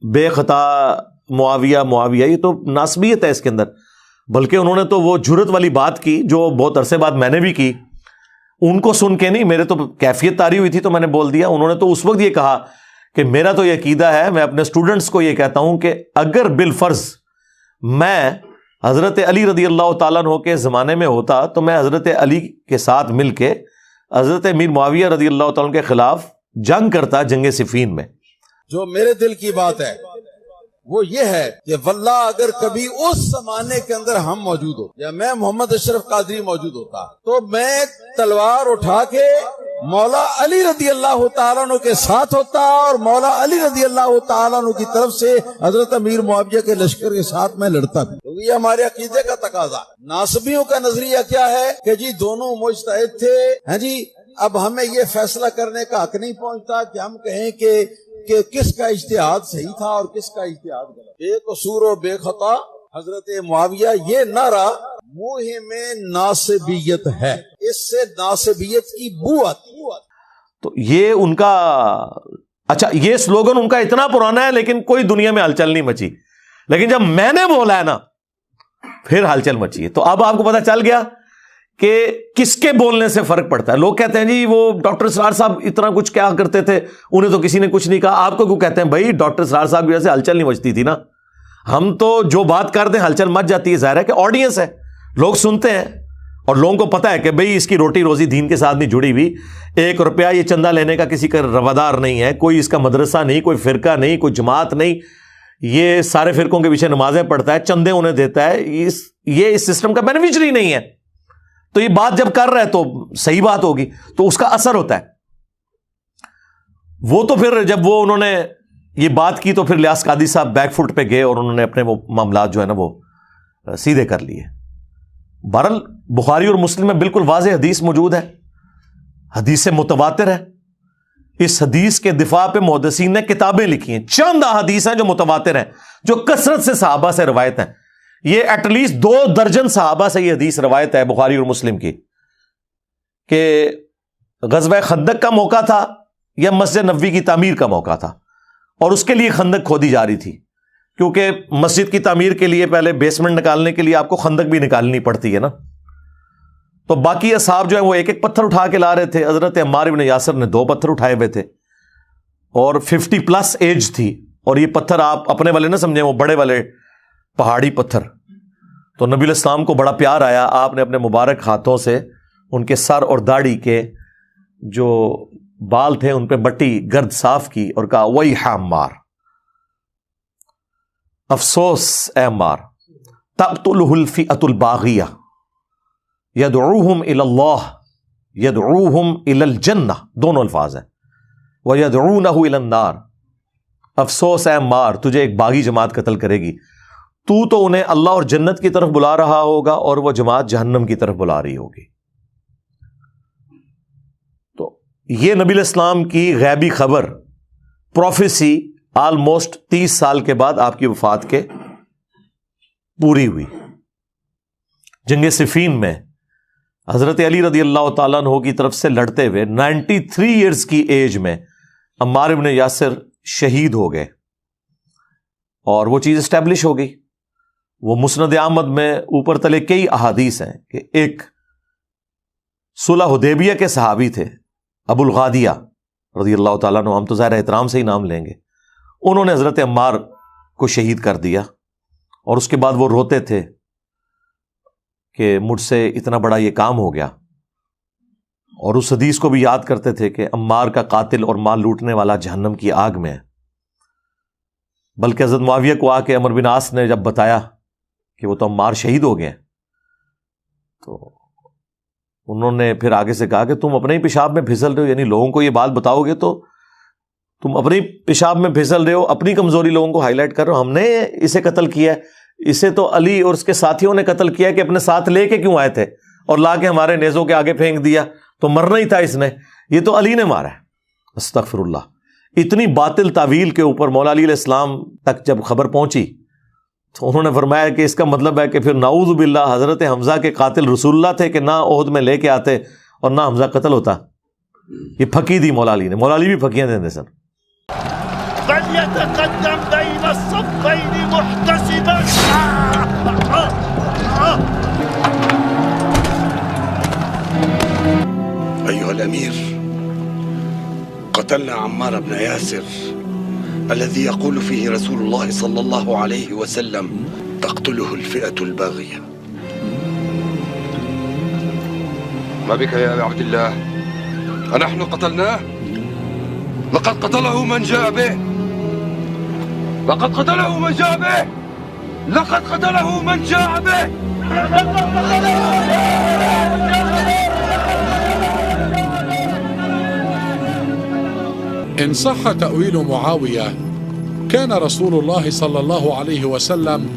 بے خطا معاویہ معاویہ, یہ تو ناسبیت ہے اس کے اندر. بلکہ انہوں نے تو وہ جرت والی بات کی جو بہت عرصے بعد میں نے بھی کی, ان کو سن کے نہیں, میرے تو کیفیت تاری ہوئی تھی تو میں نے بول دیا. انہوں نے تو اس وقت یہ کہا کہ میرا تو یہ عقیدہ ہے, میں اپنے اسٹوڈنٹس کو یہ کہتا ہوں کہ اگر بالفرض میں حضرت علی رضی اللہ تعالیٰ عنہ کے زمانے میں ہوتا تو میں حضرت علی کے ساتھ مل کے حضرت امیر معاویہ رضی اللہ تعالیٰ عنہ کے خلاف جنگ کرتا جنگ صفین میں. جو میرے دل کی بات ہے وہ یہ ہے کہ واللہ اگر کبھی اس زمانے کے اندر ہم موجود ہو یا میں محمد اشرف قادری موجود ہوتا تو میں تلوار اٹھا کے مولا علی رضی اللہ تعالیٰ عنہ کے ساتھ ہوتا اور مولا علی رضی اللہ تعالیٰ عنہ کی طرف سے حضرت امیر معاویہ کے لشکر کے ساتھ میں لڑتا بھی. تو یہ ہمارے عقیدے کا تقاضا. ناصبیوں کا نظریہ کیا ہے کہ جی دونوں مجتہد تھے, ہاں جی اب ہمیں یہ فیصلہ کرنے کا حق نہیں پہنچتا کہ ہم کہیں کہ کس کا اجتہاد صحیح تھا اور کس کا اجتہاد غلط. بے قصور و بے خطا حضرت معاویہ, یہ نعرہ موہم ناصبیت ہے, اس سے ناصبیت کی بو آتی. تو یہ ان کا, اچھا یہ سلوگن ان کا اتنا پرانا ہے لیکن کوئی دنیا میں ہلچل نہیں مچی, لیکن جب میں نے بولا ہے نا پھر ہلچل مچی ہے. تو اب آپ کو پتا چل گیا کہ کس کے بولنے سے فرق پڑتا ہے. لوگ کہتے ہیں جی وہ ڈاکٹر اسرار صاحب اتنا کچھ کیا کرتے تھے, انہیں تو کسی نے کچھ نہیں کہا. آپ کو کیوں کہتے ہیں بھائی ڈاکٹر اسرار صاحب کی وجہ سے ہلچل نہیں مچتی تھی نا. ہم تو جو بات کرتے ہیں ہلچل مچ جاتی ہے, ظاہر ہے کہ آڈینس ہے, لوگ سنتے ہیں اور لوگوں کو پتا ہے کہ بھئی اس کی روٹی روزی دین کے ساتھ نہیں جڑی ہوئی, 1 روپیہ یہ چندہ لینے کا کسی کا روادار نہیں ہے, کوئی اس کا مدرسہ نہیں, کوئی فرقہ نہیں, کوئی جماعت نہیں, یہ سارے فرقوں کے پیچھے نمازیں پڑھتا ہے, چندے انہیں دیتا ہے, یہ اس سسٹم کا بینیفیشری نہیں ہے. تو یہ بات جب کر رہا ہے تو صحیح بات ہوگی, تو اس کا اثر ہوتا ہے. وہ تو پھر جب وہ انہوں نے یہ بات کی تو پھر الیاس قادری صاحب بیک فٹ پہ گئے اور انہوں نے اپنے وہ معاملات جو ہے نا وہ سیدھے کر لیے. بہرحال بخاری اور مسلم میں بالکل واضح حدیث موجود ہے, حدیث متواتر ہے. اس حدیث کے دفاع پہ محدثین نے کتابیں لکھی ہیں. چند احادیث ہیں جو متواتر ہیں, جو کثرت سے صحابہ سے روایت ہیں. یہ ایٹ لیسٹ 2 درجن صحابہ سے یہ حدیث روایت ہے بخاری اور مسلم کی کہ غزوہ خندق کا موقع تھا یا مسجد نبوی کی تعمیر کا موقع تھا, اور اس کے لیے خندق کھودی جا رہی تھی, کیونکہ مسجد کی تعمیر کے لیے پہلے بیسمنٹ نکالنے کے لیے آپ کو خندق بھی نکالنی پڑتی ہے نا. تو باقی اصحاب جو ہیں وہ 1 پتھر اٹھا کے لا رہے تھے. حضرت عمار بن یاسر نے 2 پتھر اٹھائے ہوئے تھے اور 50+ ایج تھی, اور یہ پتھر آپ اپنے والے نہ سمجھیں, وہ بڑے والے پہاڑی پتھر. تو نبی علیہ السلام کو بڑا پیار آیا, آپ نے اپنے مبارک ہاتھوں سے ان کے سر اور داڑھی کے جو بال تھے ان پہ مٹی گرد صاف کی اور کہا وَيْحَ عَمَّارَ, افسوس اے عمار, تقتلہ الفئۃ الباغیہ یدعوہم الی اللہ یدعوہم الی الجنہ, دونوں الفاظ ہیں, ویدعونہ الی النار. افسوس اے عمار, تجھے ایک باغی جماعت قتل کرے گی, تو انہیں اللہ اور جنت کی طرف بلا رہا ہوگا اور وہ جماعت جہنم کی طرف بلا رہی ہوگی. تو یہ نبی علیہ السلام کی غیبی خبر, پروفیسی, آلموسٹ 30 سال کے بعد آپ کی وفات کے پوری ہوئی. جنگ صفین میں حضرت علی رضی اللہ تعالیٰ عنہ کی طرف سے لڑتے ہوئے 93 ایئرز کی ایج میں عمار بن یاسر شہید ہو گئے, اور وہ چیز اسٹیبلش ہو گئی. وہ مسند احمد میں اوپر تلے کئی احادیث ہیں کہ ایک صلح حدیبیہ کے صحابی تھے ابو الغادیہ رضی اللہ تعالیٰ عنہ, ہم تو ظاہر احترام سے ہی نام لیں گے, انہوں نے حضرت عمار کو شہید کر دیا, اور اس کے بعد وہ روتے تھے کہ مجھ سے اتنا بڑا یہ کام ہو گیا, اور اس حدیث کو بھی یاد کرتے تھے کہ عمار کا قاتل اور مال لوٹنے والا جہنم کی آگ میں ہے. بلکہ حضرت معاویہ کو آ کے عمرو بن عاص نے جب بتایا کہ وہ تو عمار شہید ہو گئے, تو انہوں نے پھر آگے سے کہا کہ تم اپنے ہی پیشاب میں پھسل رہے ہو, یعنی لوگوں کو یہ بات بتاؤ گے تو تم اپنی پیشاب میں پھسل رہے ہو, اپنی کمزوری لوگوں کو ہائی لائٹ کر رہے ہو. ہم نے اسے قتل کیا ہے, اسے تو علی اور اس کے ساتھیوں نے قتل کیا کہ اپنے ساتھ لے کے کیوں آئے تھے اور لا کے ہمارے نیزوں کے آگے پھینک دیا, تو مرنا ہی تھا اس نے, یہ تو علی نے مارا ہے. استغفر اللہ. اتنی باطل تعویل کے اوپر مولا علی علیہ السلام تک جب خبر پہنچی تو انہوں نے فرمایا کہ اس کا مطلب ہے کہ پھر نعوذ باللہ حضرت حمزہ کے قاتل رسول اللہ تھے کہ نہ عہد میں لے کے آتے اور نہ حمزہ قتل ہوتا. یہ پھکی دی مولا علی نے, مولا علی بھی پھکیاں دیندے سن. فليتقدم بين الصفين محتسبا. أيها الأمير, قتلنا عمار بن ياسر الذي يقول فيه رسول الله صلى الله عليه وسلم تقتل تقتله الفئة الباغية. ما بك يا أبا عبد الله؟ أنحن قتلناه؟ لقد قتله من جاء به. لقد قتله من جاء به. لقد قتله من جاء به. إن صح تأويل معاوية كان رسول الله صلى الله عليه وسلم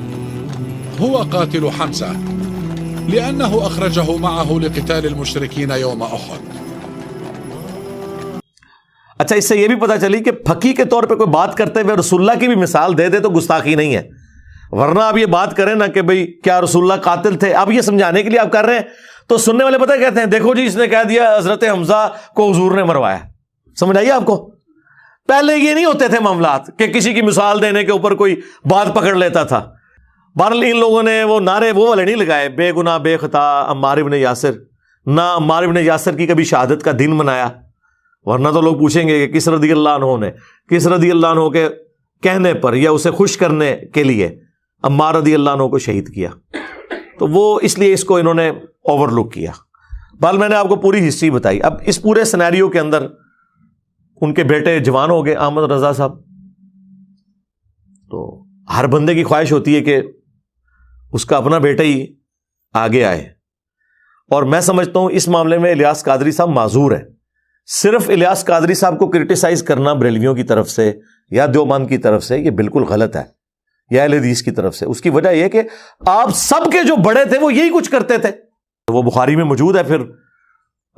هو قاتل حمزة لأنه أخرجه معه لقتال المشركين يوم أحد. اچھا، اس سے یہ بھی پتہ چلی کہ پھکی کے طور پہ کوئی بات کرتے ہوئے رسول اللہ کی بھی مثال دے دے تو گستاخی نہیں ہے، ورنہ آپ یہ بات کریں نا کہ بھئی کیا رسول اللہ قاتل تھے، اب یہ سمجھانے کے لیے آپ کر رہے ہیں تو سننے والے پتہ کہتے ہیں دیکھو جی اس نے کہہ دیا حضرت حمزہ کو حضور نے مروایا. سمجھ آئیے آپ کو؟ پہلے یہ نہیں ہوتے تھے معاملات کہ کسی کی مثال دینے کے اوپر کوئی بات پکڑ لیتا تھا. بہرحال ان لوگوں نے وہ نعرے وہ والے نہیں لگائے بے گناہ بے خطا عمار ابن یاسر، نہ عمار ابن یاسر کی کبھی شہادت کا دن منایا، ورنہ تو لوگ پوچھیں گے کہ کس رضی اللہ عنہ نے کس رضی اللہ عنہ کے کہنے پر یا اسے خوش کرنے کے لیے عمار رضی اللہ عنہ کو شہید کیا، تو وہ اس لیے اس کو انہوں نے اوور لک کیا. بہرحال میں نے آپ کو پوری ہسٹری بتائی. اب اس پورے سینیریو کے اندر ان کے بیٹے جوان ہو گئے، احمد رضا صاحب. تو ہر بندے کی خواہش ہوتی ہے کہ اس کا اپنا بیٹا ہی آگے آئے، اور میں سمجھتا ہوں اس معاملے میں الیاس قادری صاحب معذور ہیں. صرف الیاس قادری صاحب کو کرٹیسائز کرنا بریلویوں کی طرف سے یا دیوبند کی طرف سے یہ بالکل غلط ہے، یا اہل حدیث کی طرف سے. اس کی وجہ یہ کہ آپ سب کے جو بڑے تھے وہ یہی کچھ کرتے تھے. وہ بخاری میں موجود ہے. پھر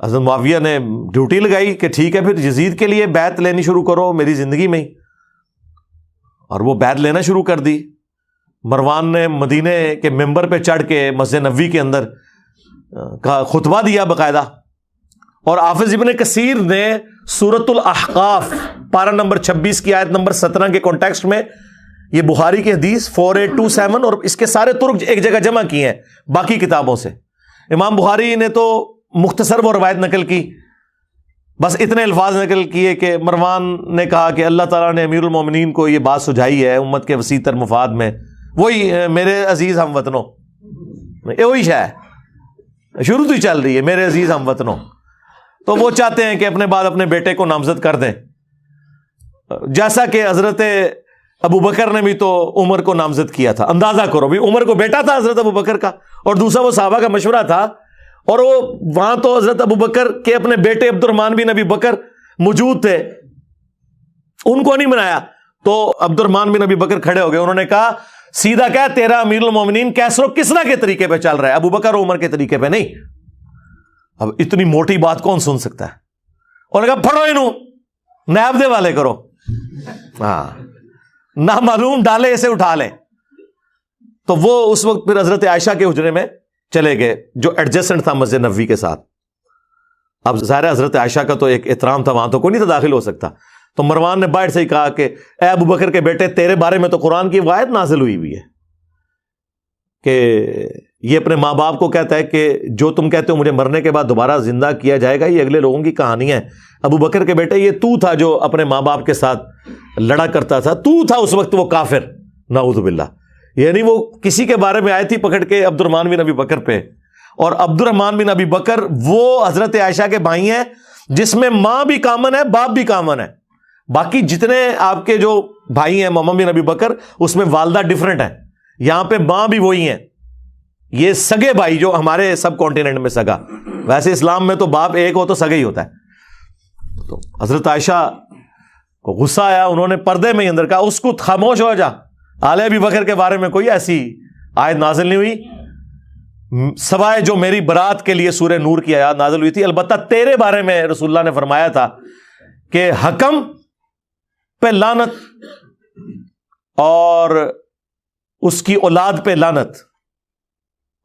حضرت معاویہ نے ڈیوٹی لگائی کہ ٹھیک ہے پھر یزید کے لیے بیعت لینی شروع کرو میری زندگی میں ہی، اور وہ بیعت لینا شروع کر دی. مروان نے مدینے کے ممبر پہ چڑھ کے مسجد نبوی کے اندر کا خطبہ دیا باقاعدہ، اور حافظ ابن کثیر نے سورۃ الاحقاف پارہ نمبر 26 کی آیت نمبر 17 کے کانٹیکسٹ میں یہ بخاری کی حدیث 4827 اور اس کے سارے ترک ایک جگہ جمع کیے ہیں باقی کتابوں سے. امام بخاری نے تو مختصر وہ روایت نقل کی، بس اتنے الفاظ نقل کیے کہ مروان نے کہا کہ اللہ تعالیٰ نے امیر المومنین کو یہ بات سجھائی ہے امت کے وسیع تر مفاد میں، وہی میرے عزیز ہم وطنوں، وہی شاید شروع تو ہی چل رہی ہے میرے عزیز ہم وطنوں. تو وہ چاہتے ہیں کہ اپنے بعد اپنے بیٹے کو نامزد کر دیں، جیسا کہ حضرت ابو بکر نے بھی تو عمر کو نامزد کیا تھا. اندازہ کرو بھی عمر کو بیٹا تھا حضرت ابو بکر کا، اور دوسرا وہ صحابہ کا مشورہ تھا، اور وہ وہاں تو حضرت ابو بکر کے اپنے بیٹے عبد الرحمن بن ابی بکر موجود تھے، ان کو نہیں منایا. تو عبد الرحمن بن ابی بکر کھڑے ہو گئے، انہوں نے کہا سیدھا کہہ تیرا امیر المومنین کیسر و کسرا کے طریقے پہ چل رہا ہے، ابو بکر و عمر کے طریقے پہ نہیں. اب اتنی موٹی بات کون سن سکتا ہے؟ انہوں نے کہا پھڑو انہوں نیب دے والے کرو، ہاں نہ معلوم ڈالے اسے اٹھا لے. تو وہ اس وقت پھر حضرت عائشہ کے حجرے میں چلے گئے جو ایڈجسٹنٹ تھا مسجد نبوی کے ساتھ. اب ظاہر حضرت عائشہ کا تو ایک احترام تھا، وہاں تو کوئی نہیں تھا داخل ہو سکتا. تو مروان نے باہر سے ہی کہا کہ اے ابو بکر کے بیٹے تیرے بارے میں تو قرآن کی آیت نازل ہوئی ہے کہ یہ اپنے ماں باپ کو کہتا ہے کہ جو تم کہتے ہو مجھے مرنے کے بعد دوبارہ زندہ کیا جائے گا یہ اگلے لوگوں کی کہانی ہے. ابو بکر کے بیٹے یہ تو تھا جو اپنے ماں باپ کے ساتھ لڑا کرتا تھا، تو تھا اس وقت وہ کافر، نعوذ باللہ. یعنی وہ کسی کے بارے میں آئے تھی پکڑ کے عبد الرحمن بن ابی بکر پہ، اور عبد الرحمن بن ابی بکر وہ حضرت عائشہ کے بھائی ہیں جس میں ماں بھی کامن ہے باپ بھی کامن ہے. باقی جتنے آپ کے جو بھائی ہیں محمد بن ابی بکر اس میں والدہ ڈیفرنٹ ہیں، یہاں پہ ماں بھی وہی ہیں. یہ سگے بھائی جو ہمارے سب کانٹیننٹ میں سگا، ویسے اسلام میں تو باپ ایک ہو تو سگا ہی ہوتا ہے. تو حضرت عائشہ کو غصہ آیا، انہوں نے پردے میں ہی اندر کہا اس کو خاموش ہو جا، آل ابی بکر کے بارے میں کوئی ایسی آیت نازل نہیں ہوئی سوائے جو میری برات کے لیے سورہ نور کی آیات نازل ہوئی تھی. البتہ تیرے بارے میں رسول اللہ نے فرمایا تھا کہ حکم پہ لعنت اور اس کی اولاد پہ لعنت،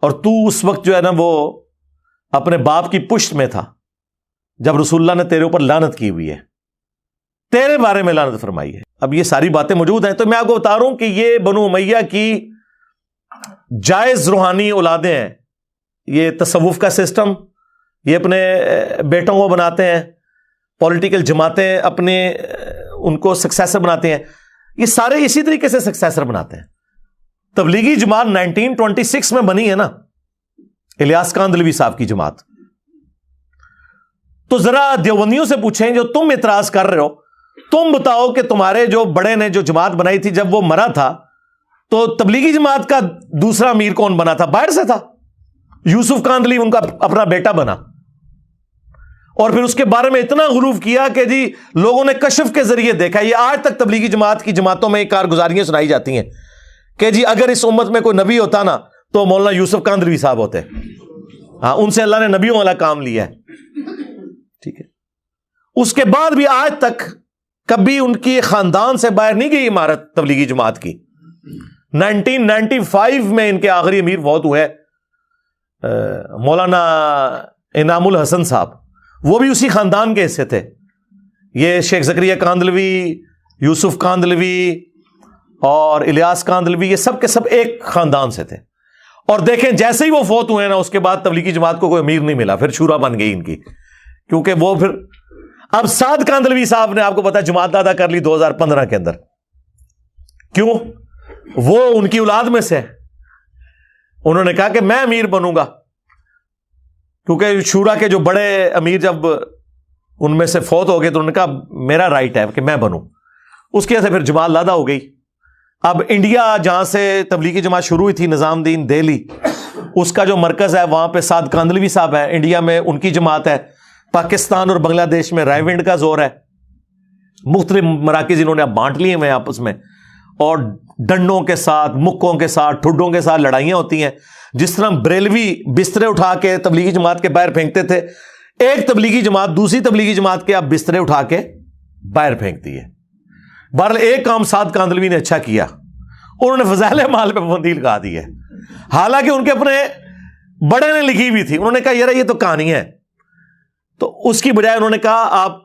اور تو اس وقت جو ہے نا وہ اپنے باپ کی پشت میں تھا جب رسول اللہ نے تیرے اوپر لعنت کی ہوئی ہے، تیرے بارے میں لعنت فرمائی ہے. اب یہ ساری باتیں موجود ہیں. تو میں آپ کو بتا رہا ہوں کہ یہ بنو امیہ کی جائز روحانی اولادیں ہیں. یہ تصوف کا سسٹم یہ اپنے بیٹوں کو بناتے ہیں، پولیٹیکل جماعتیں اپنے ان کو سکسیسر بناتے ہیں، یہ سارے اسی طریقے سے سکسیسر بناتے ہیں. تبلیغی جماعت 1926 میں بنی ہے نا، الیاس کاندھلوی صاحب کی جماعت. تو ذرا دیوبندیوں سے پوچھیں جو تم اعتراض کر رہے ہو، تم بتاؤ کہ تمہارے جو بڑے نے جو جماعت بنائی تھی جب وہ مرا تھا تو تبلیغی جماعت کا دوسرا امیر کون بنا تھا؟ باہر سے تھا، یوسف کاندھلی ان کا اپنا بیٹا بنا. اور پھر اس کے بارے میں اتنا غلوف کیا کہ جی لوگوں نے کشف کے ذریعے دیکھا. یہ آج تک تبلیغی جماعت کی جماعتوں میں کارگزاریاں سنائی جاتی ہیں کہ جی اگر اس امت میں کوئی نبی ہوتا نا تو مولانا یوسف کاندھلوی صاحب ہوتے. ہاں، ان سے اللہ نے نبیوں والا کام لیا ہے. ٹھیک ہے. اس کے بعد بھی آج تک کبھی ان کی خاندان سے باہر نہیں گئی عمارت تبلیغی جماعت کی. 1995 میں ان کے آخری امیر فوت ہوئے مولانا انعام الحسن صاحب، وہ بھی اسی خاندان کے حصے تھے. یہ شیخ زکریا کاندھلوی، یوسف کاندھلوی اور الیاس کاندھلوی، یہ سب کے سب ایک خاندان سے تھے. اور دیکھیں جیسے ہی وہ فوت ہوئے نا اس کے بعد تبلیغی جماعت کو کوئی امیر نہیں ملا، پھر شورا بن گئی ان کی. کیونکہ وہ پھر اب سعد کاندھلوی صاحب نے آپ کو پتا جماعت دادا کر لی 2015 کے اندر. کیوں؟ وہ ان کی اولاد میں سے انہوں نے کہا کہ میں امیر بنوں گا، کیونکہ شورا کے جو بڑے امیر جب ان میں سے فوت ہو گئے تو انہوں نے کہا میرا رائٹ ہے کہ میں بنوں. اس کی وجہ سے پھر جماعت لادا ہو گئی. اب انڈیا جہاں سے تبلیغی جماعت شروع ہوئی تھی، نظام دین دہلی، اس کا جو مرکز ہے وہاں پہ سعد کاندھلوی صاحب ہے. انڈیا میں ان کی جماعت ہے. پاکستان اور بنگلہ دیش میں رائے ونڈ کا زور ہے. مختلف مراکز انہوں نے اب بانٹ لیے ہوئے آپس میں، اور ڈنڈوں کے ساتھ، مکوں کے ساتھ، ٹھڈوں کے ساتھ لڑائیاں ہوتی ہیں. جس طرح بریلوی بسترے اٹھا کے تبلیغی جماعت کے باہر پھینکتے تھے، ایک تبلیغی جماعت دوسری تبلیغی جماعت کے اب بسترے اٹھا کے باہر پھینکتی ہے. بہرحال ایک کام سعد کاندھلوی نے اچھا کیا، انہوں نے فضائل اعمال پہ پابندی لگا دی ہے. حالانکہ ان کے اپنے بڑے نے لکھی ہوئی تھی. انہوں نے کہا یار یہ تو کہانی ہے، تو اس کی بجائے انہوں نے کہا آپ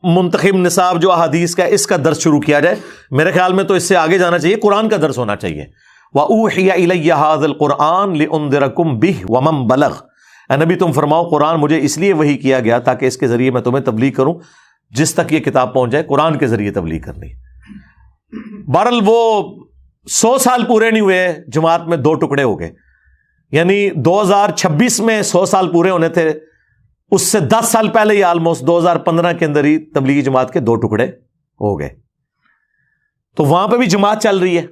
منتخب نصاب جو احادیث کا اس کا درس شروع کیا جائے. میرے خیال میں تو اس سے آگے جانا چاہیے، قرآن کا درس ہونا چاہیے. وَأُوحِيَ إِلَيَّ هَذَا الْقُرْآنُ لِأُنذِرَكُمْ بِهِ وَمَنْ بَلَغَ. اے نبی تم فرماؤ قرآن مجھے اس لیے وحی کیا گیا تاکہ اس کے ذریعے میں تمہیں تبلیغ کروں، جس تک یہ کتاب پہنچ جائے قرآن کے ذریعے تبلیغ کرنی. بہرحال وہ 100 سال پورے نہیں ہوئے، جماعت میں 2 ٹکڑے ہو گئے. یعنی 2026 میں 100 سال پورے ہونے تھے، اس سے 10 سال پہلے ہی آلموسٹ 2015 کے اندر ہی تبلیغی جماعت کے 2 ٹکڑے ہو گئے. تو وہاں پہ بھی جماعت چل رہی ہے.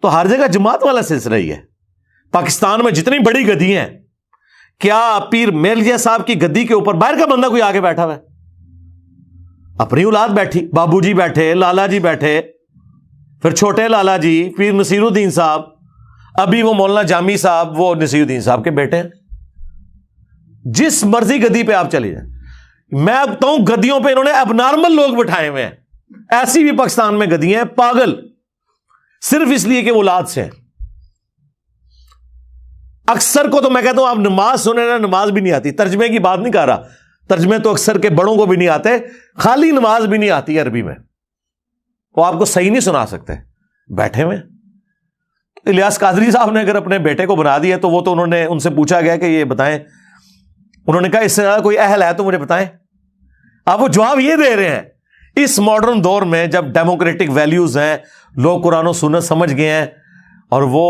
تو ہر جگہ جماعت والا سلسلہ ہی ہے. پاکستان میں جتنی بڑی گدی ہیں، کیا پیر میرزا صاحب کی گدی کے اوپر باہر کا بندہ کوئی آگے بیٹھا ہوا ہے؟ اپنی اولاد بیٹھی، بابو جی بیٹھے، لالا جی بیٹھے، پھر چھوٹے لالا جی، پیر نصیر الدین صاحب، ابھی وہ مولانا جامی صاحب وہ نصیر الدین صاحب کے بیٹے ہیں. جس مرضی گدی پہ آپ چلے جائیں. میں اب بتاؤں گدیوں پہ انہوں نے اب نارمل لوگ بٹھائے ہوئے ہیں. ایسی بھی پاکستان میں گدیاں ہیں پاگل، صرف اس لیے کہ وہ اولاد سے ہیں. اکثر کو تو میں کہتا ہوں آپ نماز سنیں نا، نماز بھی نہیں آتی. ترجمے کی بات نہیں کر رہا، ترجمے تو اکثر کے بڑوں کو بھی نہیں آتے، خالی نماز بھی نہیں آتی عربی میں، وہ آپ کو صحیح نہیں سنا سکتے بیٹھے ہوئے. الیاس قادری صاحب نے اگر اپنے بیٹے کو بنا دیا تو وہ تو انہوں نے ان سے پوچھا گیا کہ یہ بتائیں، انہوں نے کہا اس سے زیادہ کوئی اہل ہے تو مجھے بتائیں. آپ وہ جواب یہ دے رہے ہیں اس ماڈرن دور میں جب ڈیموکریٹک ویلیوز ہیں، لوگ قرآن و سنت سمجھ گئے ہیں، اور وہ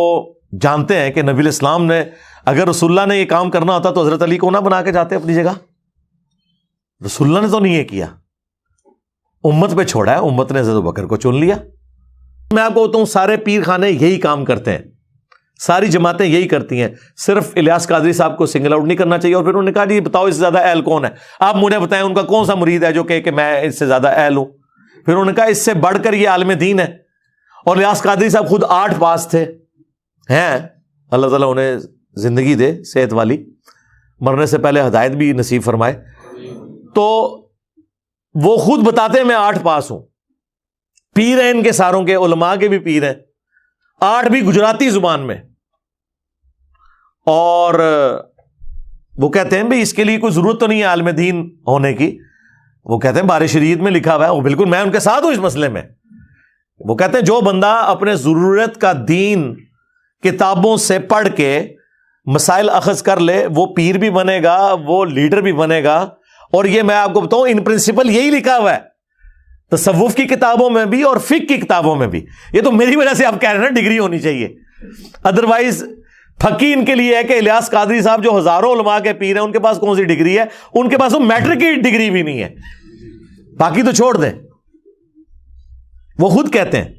جانتے ہیں کہ نبی الاسلام نے اگر رسول اللہ نے یہ کام کرنا ہوتا تو حضرت علی کو نہ بنا کے جاتے اپنی جگہ. رسول اللہ نے تو نہیں یہ کیا، امت پہ چھوڑا ہے، امت نے حضرت بکر کو چن لیا. میں آپ کو بتاؤں ہوں سارے پیر خانے یہی کام کرتے ہیں، ساری جماعتیں یہی کرتی ہیں. صرف الیاس قادری صاحب کو سنگل آؤٹ نہیں کرنا چاہیے. اور پھر انہوں نے کہا جی بتاؤ اس سے زیادہ اہل کون ہے؟ آپ مجھے بتائیں ان کا کون سا مرید ہے جو کہ میں اس سے زیادہ اہل ہوں. پھر انہوں نے کہا اس سے بڑھ کر یہ عالم دین ہے. اور الیاس قادری صاحب خود 8 پاس تھے ہیں، اللہ تعالیٰ انہیں زندگی دے صحت والی، مرنے سے پہلے ہدایت بھی نصیب فرمائے. تو وہ خود بتاتے ہیں میں 8 پاس ہوں، پیر ہیں ان کے ساروں کے، علماء کے بھی پیر ہیں، 8 بھی گجراتی زبان میں. اور وہ کہتے ہیں بھئی اس کے لیے کوئی ضرورت تو نہیں ہے عالم دین ہونے کی. وہ کہتے ہیں بار شریعت میں لکھا ہوا ہے. وہ بالکل میں ان کے ساتھ ہوں اس مسئلے میں. وہ کہتے ہیں جو بندہ اپنے ضرورت کا دین کتابوں سے پڑھ کے مسائل اخذ کر لے وہ پیر بھی بنے گا، وہ لیڈر بھی بنے گا. اور یہ میں آپ کو بتاؤں ان پرنسپل یہی لکھا ہوا ہے تصوف کی کتابوں میں بھی اور فقہ کی کتابوں میں بھی. یہ تو میری وجہ سے آپ کہہ رہے ہیں نا ڈگری ہونی چاہیے, ادروائز فقی ان کے لیے ہے کہ الیاس قادری صاحب جو ہزاروں علماء کے پیر ہیں ان کے پاس کون سی ڈگری ہے؟ ان کے پاس وہ میٹرک کی ڈگری بھی نہیں ہے, باقی تو چھوڑ دیں. وہ خود کہتے ہیں,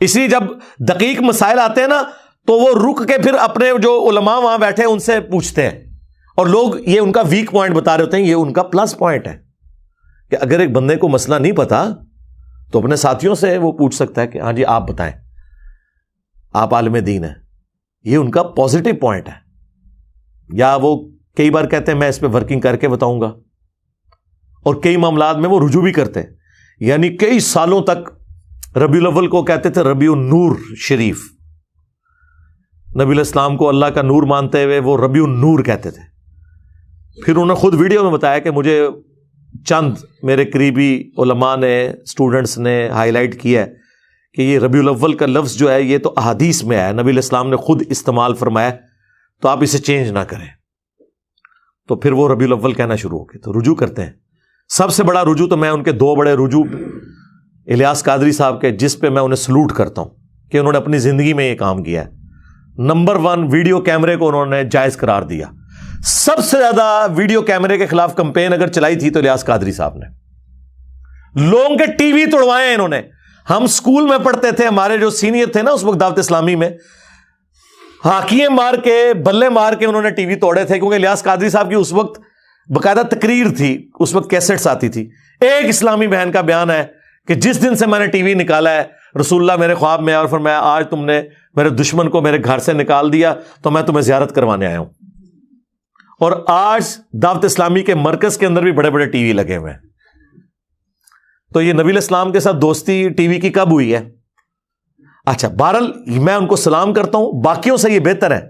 اس لیے جب دقیق مسائل آتے ہیں نا تو وہ رک کے پھر اپنے جو علماء وہاں بیٹھے ان سے پوچھتے ہیں, اور لوگ یہ ان کا ویک پوائنٹ بتا رہے ہوتے ہیں, یہ ان کا پلس پوائنٹ ہے کہ اگر ایک بندے کو مسئلہ نہیں پتا تو اپنے ساتھیوں سے وہ پوچھ سکتا ہے کہ ہاں جی آپ بتائیں, آپ عالم دین ہیں. یہ ان کا پازیٹو پوائنٹ ہے. یا وہ کئی بار کہتے ہیں میں اس پہ ورکنگ کر کے بتاؤں گا, اور کئی معاملات میں وہ رجوع بھی کرتے ہیں. یعنی کئی سالوں تک ربیع الاول کو کہتے تھے ربیع النور شریف, نبی علیہ السلام کو اللہ کا نور مانتے ہوئے وہ ربیع النور کہتے تھے. پھر انہوں نے خود ویڈیو میں بتایا کہ مجھے چند میرے قریبی علماء نے, اسٹوڈنٹس نے ہائی لائٹ کیا ہے کہ یہ ربیع الاول کا لفظ جو ہے یہ تو احادیث میں ہے, نبی علیہ السلام نے خود استعمال فرمایا, تو آپ اسے چینج نہ کریں. تو پھر وہ ربیع الاول کہنا شروع ہو گئے, تو رجوع کرتے ہیں. سب سے بڑا رجوع تو میں ان کے دو بڑے رجوع الیاس قادری صاحب کے, جس پہ میں انہیں سلوٹ کرتا ہوں کہ انہوں نے اپنی زندگی میں یہ کام کیا ہے. نمبر 1, ویڈیو کیمرے کو انہوں نے جائز قرار دیا. سب سے زیادہ ویڈیو کیمرے کے خلاف کمپین اگر چلائی تھی تو الیاس قادری صاحب نے. لوگوں کے ٹی وی توڑوائے ہیں انہوں نے. ہم سکول میں پڑھتے تھے, ہمارے جو سینئر تھے نا اس وقت دعوت اسلامی میں, ہاکیاں مار کے بلے مار کے انہوں نے ٹی وی توڑے تھے, کیونکہ الیاس قادری صاحب کی اس وقت باقاعدہ تقریر تھی, اس وقت کیسٹس آتی تھی. ایک اسلامی بہن کا بیان ہے کہ جس دن سے میں نے ٹی وی نکالا ہے رسول اللہ میرے خواب میں اور فرمایا آج تم نے میرے دشمن کو میرے گھر سے نکال دیا تو میں تمہیں زیارت کروانے آیا ہوں. اور آج دعوت اسلامی کے مرکز کے اندر بھی بڑے بڑے ٹی وی لگے ہوئے ہیں. تو یہ نبی علیہ السلام کے ساتھ دوستی ٹی وی کی کب ہوئی ہے؟ اچھا, بہرحال میں ان کو سلام کرتا ہوں, باقیوں سے یہ بہتر ہے.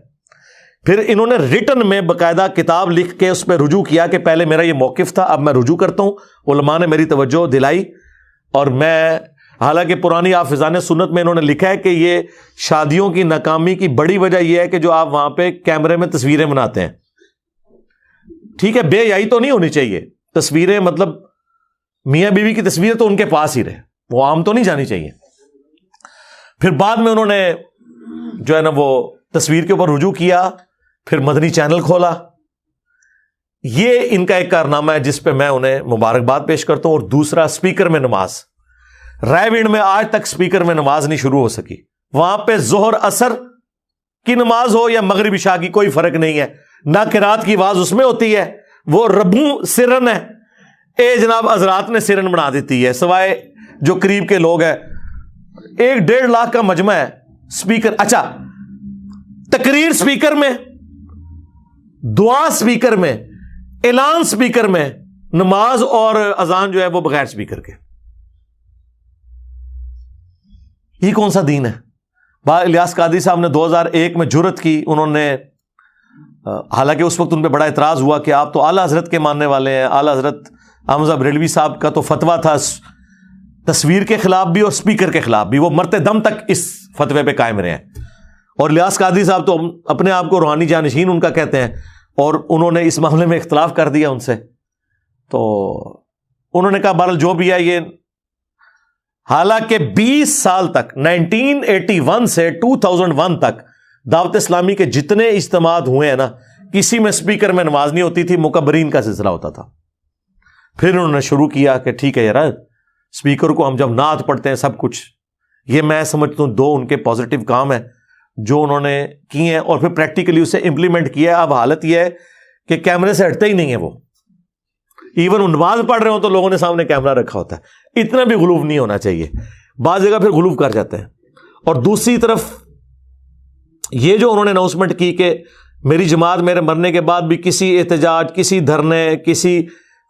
پھر انہوں نے ریٹن میں باقاعدہ کتاب لکھ کے اس پہ رجوع کیا کہ پہلے میرا یہ موقف تھا, اب میں رجوع کرتا ہوں. علماء نے میری توجہ دلائی, اور میں حالانکہ پرانی حافظان سنت میں انہوں نے لکھا ہے کہ یہ شادیوں کی ناکامی کی بڑی وجہ یہ ہے کہ جو آپ وہاں پہ کیمرے میں تصویریں بناتے ہیں. ٹھیک ہے, بے حیائی تو نہیں ہونی چاہیے, تصویریں مطلب میاں بیوی کی تصویریں تو ان کے پاس ہی رہے, وہ عام تو نہیں جانی چاہیے. پھر بعد میں انہوں نے جو ہے نا وہ تصویر کے اوپر رجوع کیا, پھر مدنی چینل کھولا. یہ ان کا ایک کارنامہ ہے جس پہ میں انہیں مبارکباد پیش کرتا ہوں. اور دوسرا, اسپیکر میں نماز. رائے وینڈ میں آج تک اسپیکر میں نماز نہیں شروع ہو سکی. وہاں پہ ظہر اثر کی نماز ہو یا مغرب عشاء کی کوئی فرق نہیں ہے, نہ قرات کی آواز اس میں ہوتی ہے, وہ ربوں سرن ہے. اے جناب حضرات نے سرن بنا دیتی ہے, سوائے جو قریب کے لوگ ہیں. 1-1.5 لاکھ کا مجمع ہے اسپیکر. اچھا, تقریر اسپیکر میں, دعا اسپیکر میں, اعلان اسپیکر میں, نماز اور اذان جو ہے وہ بغیر اسپیکر کے. یہ کون سا دین ہے؟ الیاس قادری صاحب نے 2001 میں جرت کی. انہوں نے حالانکہ اس وقت ان پہ بڑا اعتراض ہوا کہ آپ تو اعلیٰ حضرت کے ماننے والے ہیں. اعلیٰ حضرت احمد صاحب بریلوی صاحب کا تو فتویٰ تھا تصویر کے خلاف بھی اور اسپیکر کے خلاف بھی, وہ مرتے دم تک اس فتوے پہ قائم رہے ہیں. اور الیاس قادری صاحب تو اپنے آپ کو روحانی جانشین ان کا کہتے ہیں, اور انہوں نے اس معاملے میں اختلاف کر دیا ان سے. تو انہوں نے کہا بہرحال جو بھی ہے یہ, حالانکہ 20 سال تک 1981 سے 2001 تک دعوت اسلامی کے جتنے اجتماعات ہوئے ہیں نا, کسی میں اسپیکر میں نماز نہیں ہوتی تھی, مکبرین کا سلسلہ ہوتا تھا. پھر انہوں نے شروع کیا کہ ٹھیک ہے یار, اسپیکر کو ہم جب نعت پڑھتے ہیں سب کچھ. یہ میں سمجھتا ہوں 2 ان کے پازیٹیو کام ہیں جو انہوں نے کیے ہیں, اور پھر پریکٹیکلی اسے امپلیمنٹ کیا ہے. اب حالت یہ ہے کہ کیمرے سے ہٹتے ہی نہیں ہے وہ. ایون نماز پڑھ رہے ہوں تو لوگوں نے سامنے کیمرہ رکھا ہوتا ہے. اتنا بھی غلوف نہیں ہونا چاہیے, بعض جگہ پھر غلوف کر جاتے ہیں. اور دوسری طرف یہ جو انہوں نے اناؤنسمنٹ کی کہ میری جماعت میرے مرنے کے بعد بھی کسی احتجاج, کسی دھرنے, کسی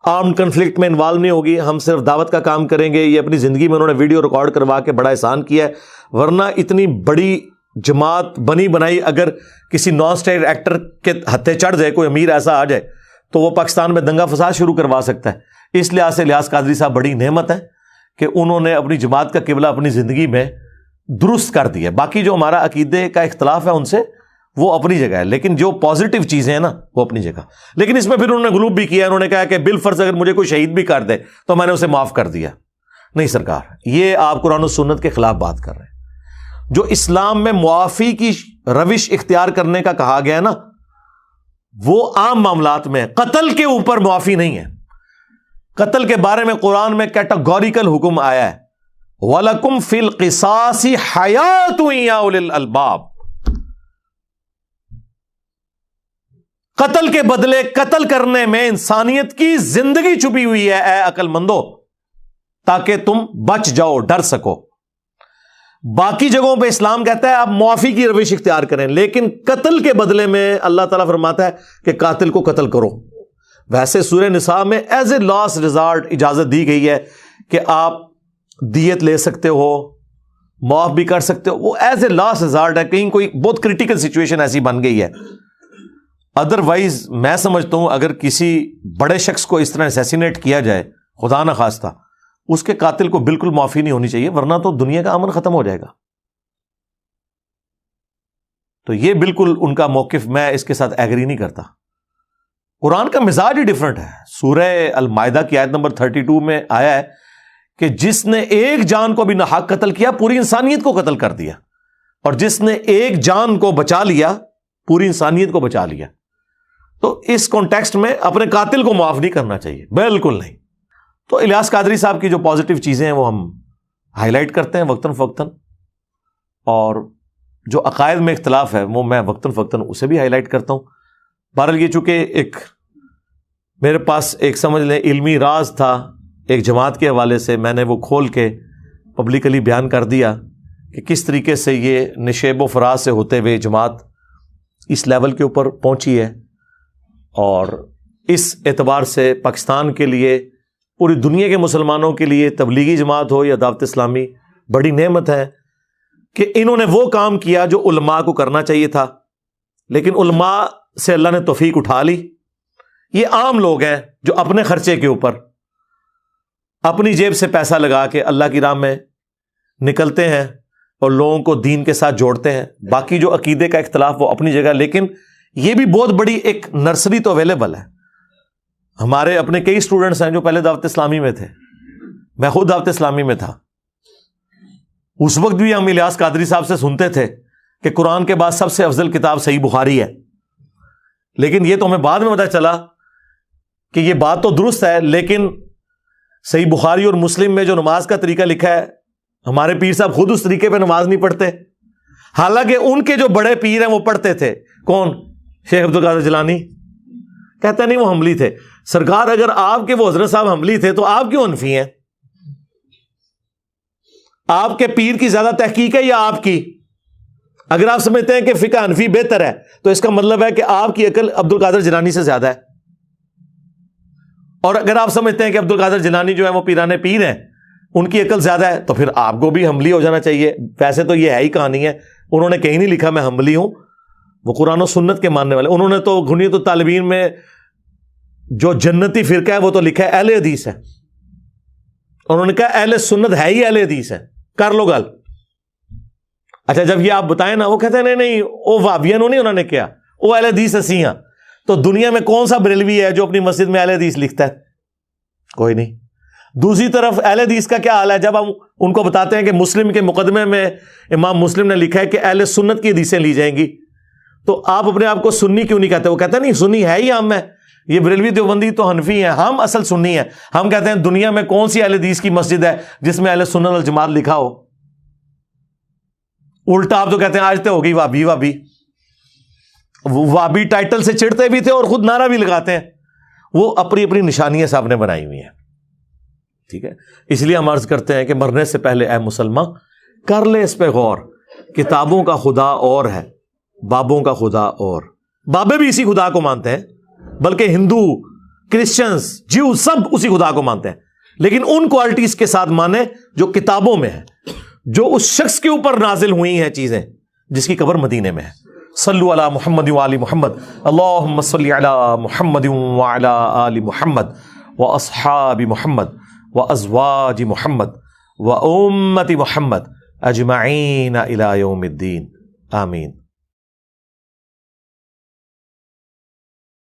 آرمڈ کنفلکٹ میں انوالو نہیں ہوگی, ہم صرف دعوت کا کام کریں گے. یہ اپنی زندگی میں انہوں نے ویڈیو ریکارڈ کروا کے بڑا احسان کیا ہے. ورنہ اتنی بڑی جماعت بنی بنائی اگر کسی نان اسٹیٹ ایکٹر کے ہتھے چڑھ جائے, کوئی امیر ایسا آ جائے تو وہ پاکستان میں دنگا فساد شروع کروا سکتا ہے. اس لحاظ سے الیاس قادری صاحب بڑی نعمت ہے کہ انہوں نے اپنی جماعت کا قبلہ اپنی زندگی میں درست کر دیا. باقی جو ہمارا عقیدے کا اختلاف ہے ان سے, وہ اپنی جگہ ہے, لیکن جو پازیٹیو چیزیں ہیں نا وہ اپنی جگہ. لیکن اس میں پھر انہوں نے غلوب بھی کیا, انہوں نے کہا کہ بالفرض اگر مجھے کوئی شہید بھی کر دے تو میں نے اسے معاف کر دیا. نہیں سرکار، یہ آپ قرآن و سنت کے خلاف بات کر رہے ہیں۔ جو اسلام میں معافی کی روش اختیار کرنے کا کہا گیا ہے نا، وہ عام معاملات میں، قتل کے اوپر معافی نہیں ہے۔ قتل کے بارے میں قرآن میں کیٹاگوریکل حکم آیا ہے، وَلَكُمْ فِي الْقِصَاصِ حَيَاةٌ يَا أُولِي الْأَلْبَابِ۔ قتل کے بدلے قتل کرنے میں انسانیت کی زندگی چھپی ہوئی ہے اے عقل مندو، تاکہ تم بچ جاؤ، ڈر سکو۔ باقی جگہوں پہ اسلام کہتا ہے آپ معافی کی روش اختیار کریں، لیکن قتل کے بدلے میں اللہ تعالیٰ فرماتا ہے کہ قاتل کو قتل کرو۔ ویسے سورہ نساء میں ایز اے لاسٹ ریزارٹ اجازت دی گئی ہے کہ آپ دیت لے سکتے ہو، معاف بھی کر سکتے ہو، وہ ایز اے لاسٹ ریزارٹ ہے، کہیں کوئی بہت کریٹیکل سچویشن ایسی بن گئی ہے۔ ادروائز میں سمجھتا ہوں اگر کسی بڑے شخص کو اس طرح اسیسینیٹ کیا جائے خدا نہ خواستہ، اس کے قاتل کو بالکل معافی نہیں ہونی چاہیے، ورنہ تو دنیا کا امن ختم ہو جائے گا۔ تو یہ بالکل ان کا موقف میں اس کے ساتھ ایگری نہیں کرتا۔ قرآن کا مزاج ہی ڈیفرنٹ ہے۔ سورہ المائدہ کی آیت نمبر 32 میں آیا ہے کہ جس نے ایک جان کو بھی ناحق قتل کیا پوری انسانیت کو قتل کر دیا، اور جس نے ایک جان کو بچا لیا پوری انسانیت کو بچا لیا۔ تو اس کانٹیکسٹ میں اپنے قاتل کو معاف نہیں کرنا چاہیے، بالکل نہیں۔ تو الیاس قادری صاحب کی جو پازیٹیو چیزیں ہیں وہ ہم ہائی لائٹ کرتے ہیں وقتاً فوقتاً، اور جو عقائد میں اختلاف ہے وہ میں وقتاً فوقتاً اسے بھی ہائی لائٹ کرتا ہوں۔ بہرحال یہ چونکہ ایک میرے پاس ایک سمجھ لیں علمی راز تھا ایک جماعت کے حوالے سے، میں نے وہ کھول کے پبلکلی بیان کر دیا کہ کس طریقے سے یہ نشیب و فراز سے ہوتے ہوئے جماعت اس لیول کے اوپر پہنچی ہے، اور اس اعتبار سے پاکستان کے لیے، پوری دنیا کے مسلمانوں کے لیے، تبلیغی جماعت ہو یا دعوت اسلامی، بڑی نعمت ہے کہ انہوں نے وہ کام کیا جو علماء کو کرنا چاہیے تھا، لیکن علماء سے اللہ نے توفیق اٹھا لی۔ یہ عام لوگ ہیں جو اپنے خرچے کے اوپر اپنی جیب سے پیسہ لگا کے اللہ کی راہ میں نکلتے ہیں اور لوگوں کو دین کے ساتھ جوڑتے ہیں۔ باقی جو عقیدے کا اختلاف وہ اپنی جگہ، لیکن یہ بھی بہت بڑی ایک نرسری تو اویلیبل ہے۔ ہمارے اپنے کئی اسٹوڈنٹس ہیں جو پہلے دعوت اسلامی میں تھے، میں خود دعوت اسلامی میں تھا، اس وقت بھی ہم الیاس قادری صاحب سے سنتے تھے کہ قرآن کے بعد سب سے افضل کتاب صحیح بخاری ہے، لیکن یہ تو ہمیں بعد میں پتہ چلا کہ یہ بات تو درست ہے، لیکن صحیح بخاری اور مسلم میں جو نماز کا طریقہ لکھا ہے، ہمارے پیر صاحب خود اس طریقے پہ نماز نہیں پڑھتے، حالانکہ ان کے جو بڑے پیر ہیں وہ پڑھتے تھے۔ کون؟ شیخ عبد القادر جیلانی۔ کہتے نہیں وہ حنبلی تھے۔ سرکار اگر آپ کے وہ حضرت صاحب حنبلی تھے تو آپ کیوں حنفی ہیں؟ آپ کے پیر کی زیادہ تحقیق ہے یا آپ کی؟ اگر آپ سمجھتے ہیں کہ فقہ حنفی بہتر ہے تو اس کا مطلب ہے کہ آپ کی عقل عبد القادر جیلانی سے زیادہ ہے، اور اگر آپ سمجھتے ہیں کہ عبد القادر جیلانی جو ہے وہ پیرانے پیر ہیں، ان کی عقل زیادہ ہے، تو پھر آپ کو بھی حنبلی ہو جانا چاہیے۔ ویسے تو یہ ہے ہی کہانی ہے، انہوں نے کہیں نہیں لکھا میں حنبلی ہوں، وہ قرآن و سنت کے ماننے والے۔ انہوں نے تو گھنیت الطالبین میں جو جنتی فرقہ ہے وہ تو لکھا ہے اہل حدیث ہے، انہوں نے کہا اہل سنت ہے ہی اہل حدیث ہے، کر لو گل۔ اچھا جب یہ آپ بتائیں نا، وہ کہتے ہیں نہیں وہ وہابیوں نہیں، انہوں نے کیا وہ اہل حدیث اسی ہیں۔ تو دنیا میں کون سا بریلوی ہے جو اپنی مسجد میں اہل حدیث لکھتا ہے؟ کوئی نہیں۔ دوسری طرف اہل حدیث کا کیا حال ہے جب ہم ان کو بتاتے ہیں کہ مسلم کے مقدمے میں امام مسلم نے لکھا ہے کہ اہل سنت کی حدیثیں لی جائیں گی، تو آپ اپنے آپ کو سنی کیوں نہیں کہتے؟ وہ کہتے ہیں نہیں سنی ہے ہی ہم ہے، یہ بریلوی دیوبندی تو حنفی ہیں، ہم اصل سنی ہیں۔ ہم کہتے ہیں دنیا میں کون سی اہل حدیث کی مسجد ہے جس میں اہل سنت والجماعت لکھا ہو؟ الٹا آپ تو کہتے ہیں آج تو ہوگی وابی وابی، وابی ٹائٹل سے چڑھتے بھی تھے اور خود نعرہ بھی لگاتے ہیں۔ وہ اپنی اپنی نشانیاں صاحب نے بنائی ہوئی ہیں، ٹھیک ہے؟ اس لیے ہم عرض کرتے ہیں کہ مرنے سے پہلے اے مسلمان کر لے اس پہ غور، کتابوں کا خدا اور ہے، بابوں کا خدا اور۔ بابے بھی اسی خدا کو مانتے ہیں، بلکہ ہندو، کرسچنز، جیو سب اسی خدا کو مانتے ہیں، لیکن ان کوالٹیز کے ساتھ مانے جو کتابوں میں ہے، جو اس شخص کے اوپر نازل ہوئی ہیں چیزیں، جس کی قبر مدینے میں ہے۔ صلو علی محمد وآل محمد، اللہم صلی علی محمد وعلی آل محمد واصحاب محمد وازواج محمد وامت محمد اجمعین الی یوم الدین، آمین۔